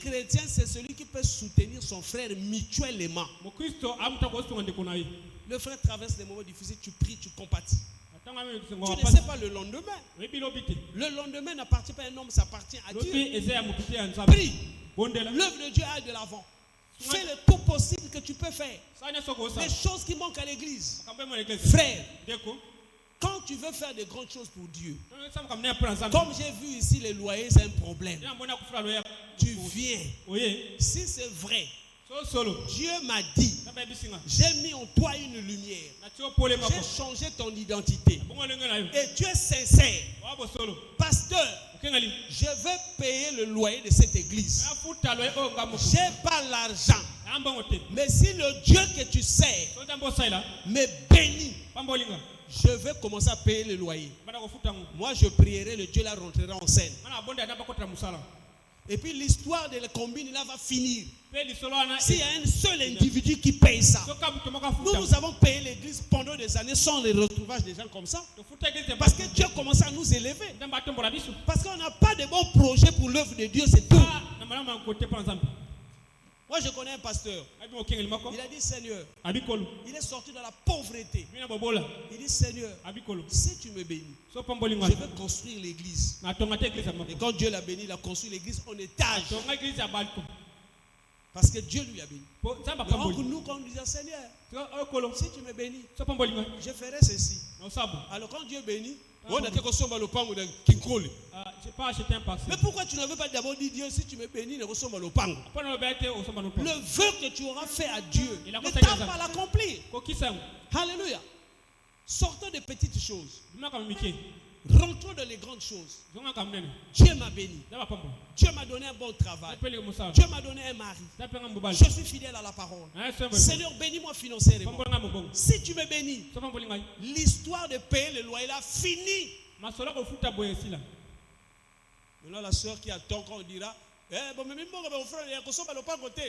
Speaker 1: chrétien, c'est celui qui peut soutenir son frère mutuellement. Le frère traverse des moments difficiles, tu pries, tu compatis. Tu ne sais pas le lendemain. Le lendemain n'appartient pas à un homme, ça appartient à Dieu. Prie. L'œuvre de Dieu aille de l'avant. Fais le tout possible que tu peux faire. Les choses qui manquent à l'église. Frère, quand tu veux faire de grandes choses pour Dieu, comme j'ai vu ici les loyers, c'est un problème. Tu viens. Si c'est vrai, Dieu m'a dit, j'ai mis en toi une lumière. J'ai changé ton identité. Et tu es sincère. Pasteur, je vais payer le loyer de cette église. Je n'ai pas l'argent. Mais si le Dieu que tu sers me bénit, je vais commencer à payer le loyer. Moi, je prierai, le Dieu là rentrera en scène. Et puis l'histoire de la combine là va finir. S'il y a un seul individu qui paye ça, nous avons payé l'église pendant des années sans les retrouvages des gens comme ça. Parce que Dieu commence à nous élever. Parce qu'on n'a pas de bons projets pour l'œuvre de Dieu, c'est tout. Moi je connais un pasteur. Il a dit Seigneur, il est sorti dans la pauvreté. Il dit Seigneur, si tu me bénis, je vais construire l'église. Et quand Dieu l'a béni, il a construit l'église en étage. Parce que Dieu lui a béni. Donc nous, quand nous disons Seigneur, si tu me bénis, je ferai ceci. Alors quand Dieu bénit, on a quelque chose dans le pango de Kinkoli. Mais pourquoi tu n'avais pas d'abord dit Dieu, si tu me bénis, ne ressemble à le pango? Le vœu que tu auras fait à Dieu, ne tarde pas à l'accomplir. Alléluia. Sortons des petites choses. Rentrons dans les grandes choses. Dieu m'a béni. Dieu m'a donné un bon travail. Dieu m'a donné un mari. Je suis fidèle à la parole. Seigneur, bénis-moi financièrement. Si tu me bénis, l'histoire de payer le loyer là finit. Maintenant la soeur qui attend quand on dira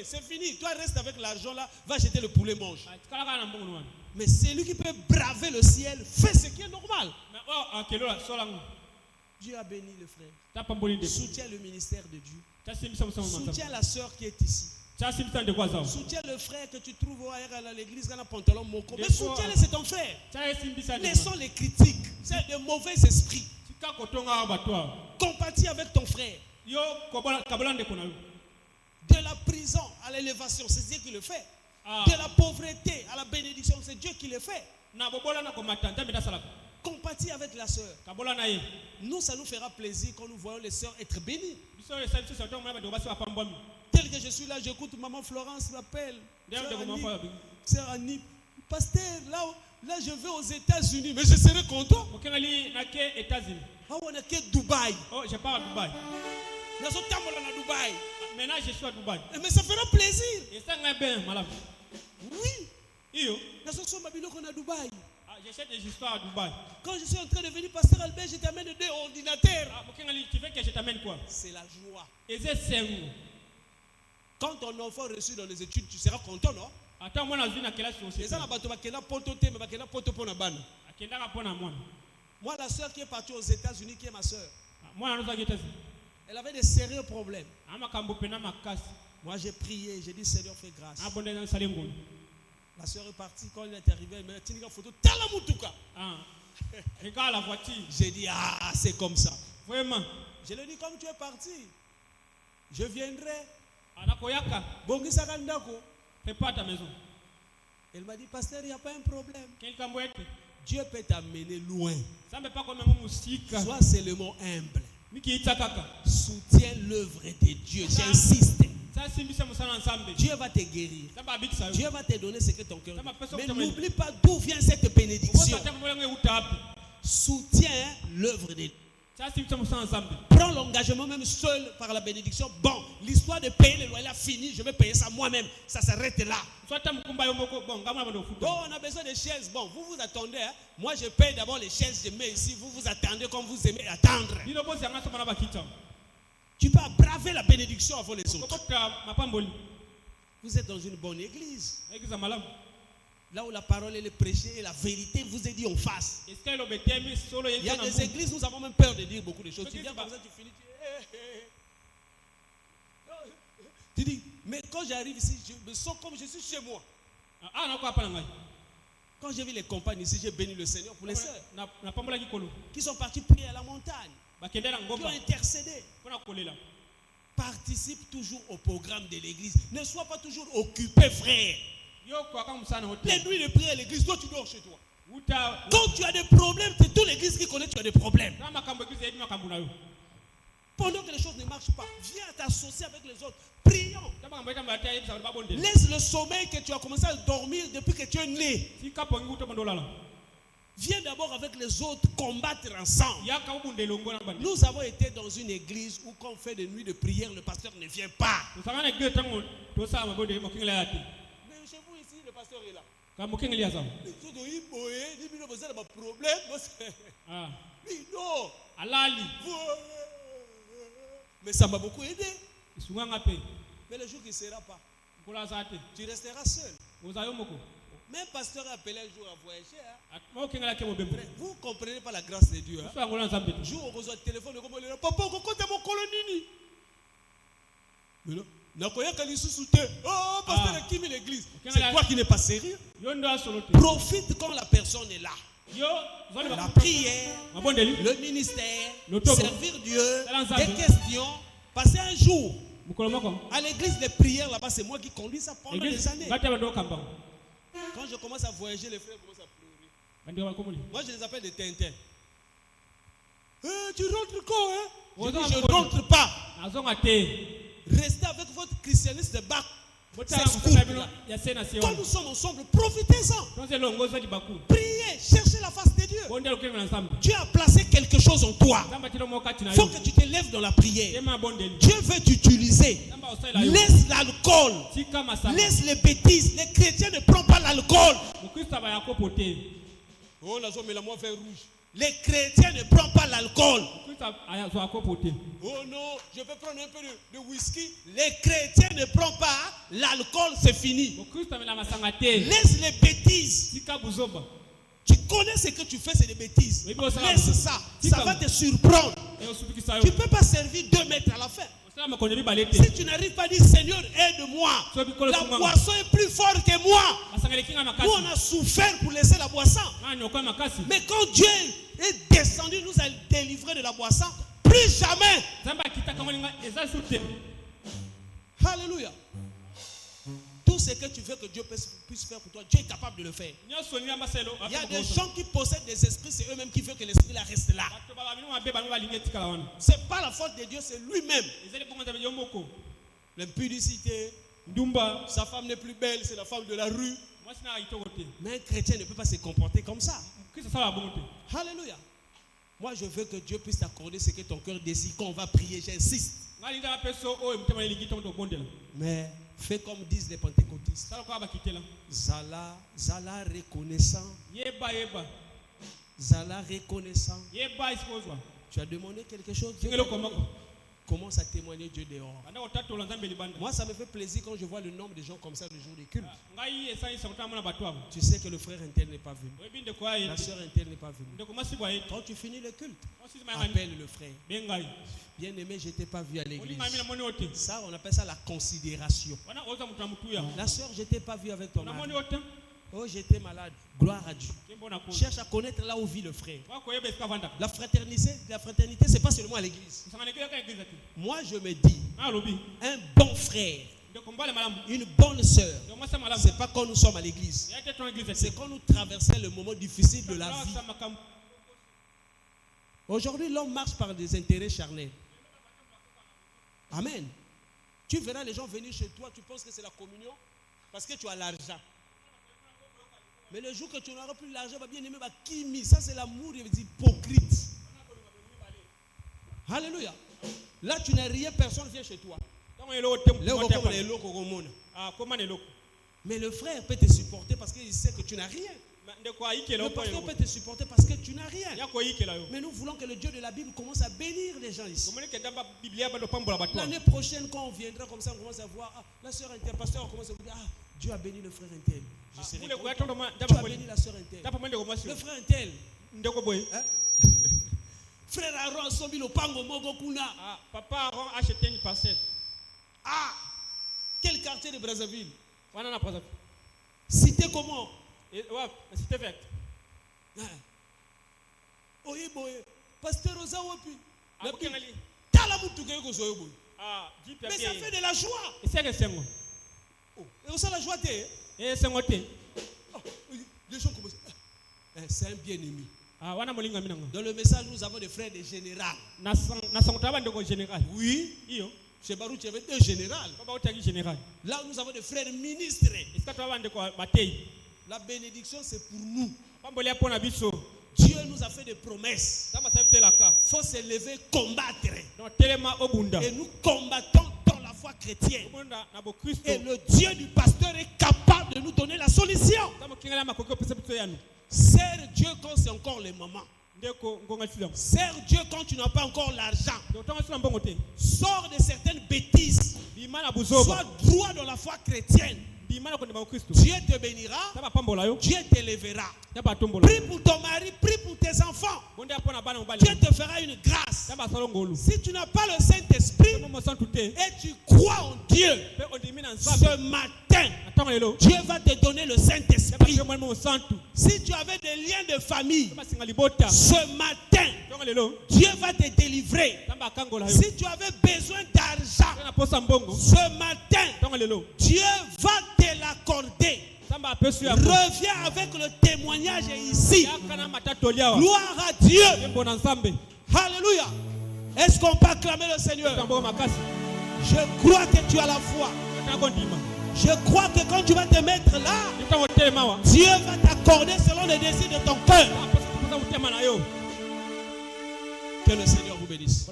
Speaker 1: c'est fini. Toi reste avec l'argent là, va jeter le poulet mange. Mais celui qui peut braver le ciel fait ce qui est normal. Dieu a béni le frère. Soutiens le ministère de Dieu. Soutiens la soeur qui est ici. Soutiens le frère que tu trouves à l'église dans un pantalon moko. Mais soutiens-le, c'est ton frère. Laissons les critiques. C'est de mauvais esprits. Compatis avec ton frère. De la prison à l'élévation, c'est Dieu qui le fait. De la pauvreté à la bénédiction, c'est Dieu qui le fait. Compatis avec la sœur. Nous, ça nous fera plaisir quand nous voyons les sœurs être bénies. Tel que je suis là, j'écoute maman Florence m'appelle. Sœur Annie, pasteur, là je vais aux États-Unis, mais je serai content. On est qu'à Dubaï.
Speaker 2: Oh, je pars à Dubaï.
Speaker 1: Dubaï.
Speaker 2: Maintenant, je suis à Dubaï.
Speaker 1: Mais ça fera plaisir.
Speaker 2: Et ça va bien, madame.
Speaker 1: Oui.
Speaker 2: Iyo.
Speaker 1: Dubaï.
Speaker 2: J'achète des histoires à Dubaï.
Speaker 1: Quand je suis en train de venir, pasteur Albert, je t'amène 2 ordinateurs.
Speaker 2: Tu veux que je t'amène quoi?
Speaker 1: C'est la joie.
Speaker 2: Et c'est
Speaker 1: quand ton enfant reçu dans les études, tu seras content, non?
Speaker 2: Attends, moi, je suis dans quelle société?
Speaker 1: Moi, la soeur qui est partie aux États-Unis, qui est ma soeur, elle avait des sérieux problèmes. Moi j'ai prié, j'ai dit Seigneur fais grâce. La soeur est partie, quand elle est arrivée, elle m'a dit une photo.
Speaker 2: Regarde la voiture.
Speaker 1: J'ai dit ah c'est comme ça.
Speaker 2: Vraiment.
Speaker 1: Je lui ai dit comme tu es parti, je viendrai.
Speaker 2: Bongisa kandako. Prépare ta maison.
Speaker 1: Elle m'a dit pasteur il n'y a pas un problème. Dieu peut t'amener loin. Sois seulement humble. Soutiens l'œuvre de Dieu. J'insiste. Dieu va te guérir. Dieu va te donner ce que ton cœur veut. Mais n'oublie pas d'où vient cette bénédiction. Soutiens l'œuvre de Dieu. Prends l'engagement même seul par la bénédiction. Bon, l'histoire de payer les loyers a fini. Je vais payer ça moi-même. Ça s'arrête là. Bon, on a besoin de chaises. Bon, vous vous attendez. Hein? Moi, je paye d'abord les chaises. Je mets ici. Vous vous attendez comme vous aimez attendre. Tu peux braver la bénédiction avant les autres. Vous êtes dans une bonne église. Là où la parole est prêchée et la vérité vous est dit en face. Il y a des églises, nous avons même peur de dire beaucoup de choses. Tu viens comme ça, tu finis. Tu dis, mais quand j'arrive ici, je me sens comme je suis chez moi. Quand j'ai vu les compagnes ici, j'ai béni le Seigneur pour les sœurs qui sont partis prier à la montagne, qui ont intercédé. Participe toujours au programme de l'église. Ne sois pas toujours occupé, frère. Les nuits de prière à l'église, toi tu dors chez toi. Quand tu as des problèmes, c'est toute l'église qui connaît que tu as des problèmes. Pendant que les choses ne marchent pas, viens t'associer avec les autres. Prions. Laisse le sommeil que tu as commencé à dormir depuis que tu es né. Viens d'abord avec les autres combattre ensemble. Nous avons été dans une église où quand on fait des nuits de prière, le pasteur ne vient pas. Mais chez vous ici, le pasteur est là. Mais ça m'a beaucoup aidé. Mais le jour qui ne sera pas, tu resteras seul. Même pasteur a appelé un jour à voyager. Hein? Vous ne comprenez pas la grâce de Dieu. Hein? Un jour, on reçoit le téléphone. Papa, on compte mon colonini. Mais non. Oh, pasteur qui met l'église. C'est toi qui n'es pas sérieux. Profite quand la personne est là. La prière, le ministère, servir Dieu, des questions. Passer un jour à l'église de prière là-bas, c'est moi qui conduis ça pendant des années. Quand je commence à voyager, les frères commencent à pleurer. Moi, je les appelle des tintins. Tu rentres quand, hein? Je dis, je ne rentre pas. Restez avec votre christianisme de bac. Quand nous sommes ensemble, profitez-en. Priez, cherchez la face de Dieu. Dieu a placé quelque chose en toi. Il faut que tu te lèves dans la prière. Dieu veut t'utiliser. Laisse l'alcool. Laisse les bêtises. Les chrétiens ne prennent pas l'alcool. Oh, la zone, mais la moi vert rouge. Les chrétiens ne prennent pas l'alcool. Oh non, je peux prendre un peu de whisky. Les chrétiens ne prennent pas l'alcool, c'est fini. Laisse les bêtises. Tu connais ce que tu fais, c'est des bêtises. Laisse ça. Ça va te surprendre. Tu ne peux pas servir 2 mètres à la fin. Si tu n'arrives pas à dire Seigneur, aide-moi. La boisson est plus forte que moi. Nous on a souffert pour laisser la boisson. Mais quand Dieu est descendu, nous a délivré de la boisson, plus jamais. Alléluia. Tout ce que tu veux que Dieu puisse faire pour toi, Dieu est capable de le faire. Il y a des gens qui possèdent des esprits, c'est eux-mêmes qui veulent que l'esprit là reste là. C'est pas la faute de Dieu, c'est lui-même. L'impudicité, sa femme n'est plus belle, c'est la femme de la rue. Mais un chrétien ne peut pas se comporter comme ça. Alléluia. Moi, je veux que Dieu puisse t'accorder ce que ton cœur désire. Quand on va prier, j'insiste. Mais fais comme disent les pentecôtistes. Zala reconnaissant. Zala reconnaissant. Tu as demandé quelque chose. commence à témoigner Dieu dehors. Moi, ça me fait plaisir quand je vois le nombre de gens comme ça le jour des cultes. Tu sais que le frère intel n'est pas venu. La soeur intel n'est pas venue. Quand tu finis le culte, appelle le frère. Bien aimé, je t'ai pas vu à l'église. Ça, on appelle ça la considération. La soeur, je t'ai pas vu avec ton mari. Oh, j'étais malade. Gloire à Dieu. Cherche à connaître là où vit le frère. La fraternité, c'est pas seulement à l'église. Moi, je me dis, un bon frère, une bonne sœur, c'est pas quand nous sommes à l'église. C'est quand nous traversons le moment difficile de la vie. Aujourd'hui, l'homme marche par des intérêts charnels. Amen. Tu verras les gens venir chez toi, tu penses que c'est la communion parce que tu as l'argent. Mais le jour que tu n'auras plus l'argent, bien aimé, kimi, ça c'est l'amour hypocrite. Alléluia. Là, tu n'as rien, personne vient chez toi. Mais le frère peut te supporter parce qu'il sait que tu n'as rien. Le pasteur peut te supporter parce que tu n'as rien. Mais nous voulons que le Dieu de la Bible commence à bénir les gens ici. L'année prochaine, quand on viendra comme ça, on commence à voir la sœur inter, pasteur, on commence à vous dire, Dieu a béni le frère intel. Dieu a béni la sœur intel. Le frère intel. Frère Aaron a sombi le pango mogo kuna.
Speaker 2: Papa Aaron a acheté une parcelle.
Speaker 1: Quel quartier de Brazzaville? Cité comment?
Speaker 2: Cité verte.
Speaker 1: Pasteur Rosa Wapi. Mais ça fait de la joie. Et ça la joie les gens commencent. C'est un bien-aimé. Dans le message, nous avons des frères de général. Oui. Chez Baruch, il y avait deux générales. Là, nous avons des frères ministres. La bénédiction, c'est pour nous. Dieu nous a fait des promesses. Il faut se lever, combattre. Et nous combattons dans la foi chrétienne. Et le Dieu du pasteur est capable de nous donner la solution. Sers Dieu quand c'est encore le moment. Sers Dieu quand tu n'as pas encore l'argent. Sors de certaines bêtises. Sois droit dans la foi chrétienne. Dieu te bénira, Dieu t'élèvera. Prie pour ton mari, prie pour tes enfants. Dieu te fera une grâce. Si tu n'as pas le Saint-Esprit et tu crois en Dieu, ce matin, Dieu va te donner le Saint-Esprit. Si tu avais des liens de famille, ce matin, Dieu va te délivrer. Si tu avais besoin d'argent, ce matin, Dieu va te l'accorder. Reviens avec le témoignage ici. Gloire à Dieu. Alléluia. Est-ce qu'on peut acclamer le Seigneur? Je crois que tu as la foi. Je crois que quand tu vas te mettre là, Dieu va t'accorder selon les désirs de ton cœur. Que le Seigneur vous bénisse.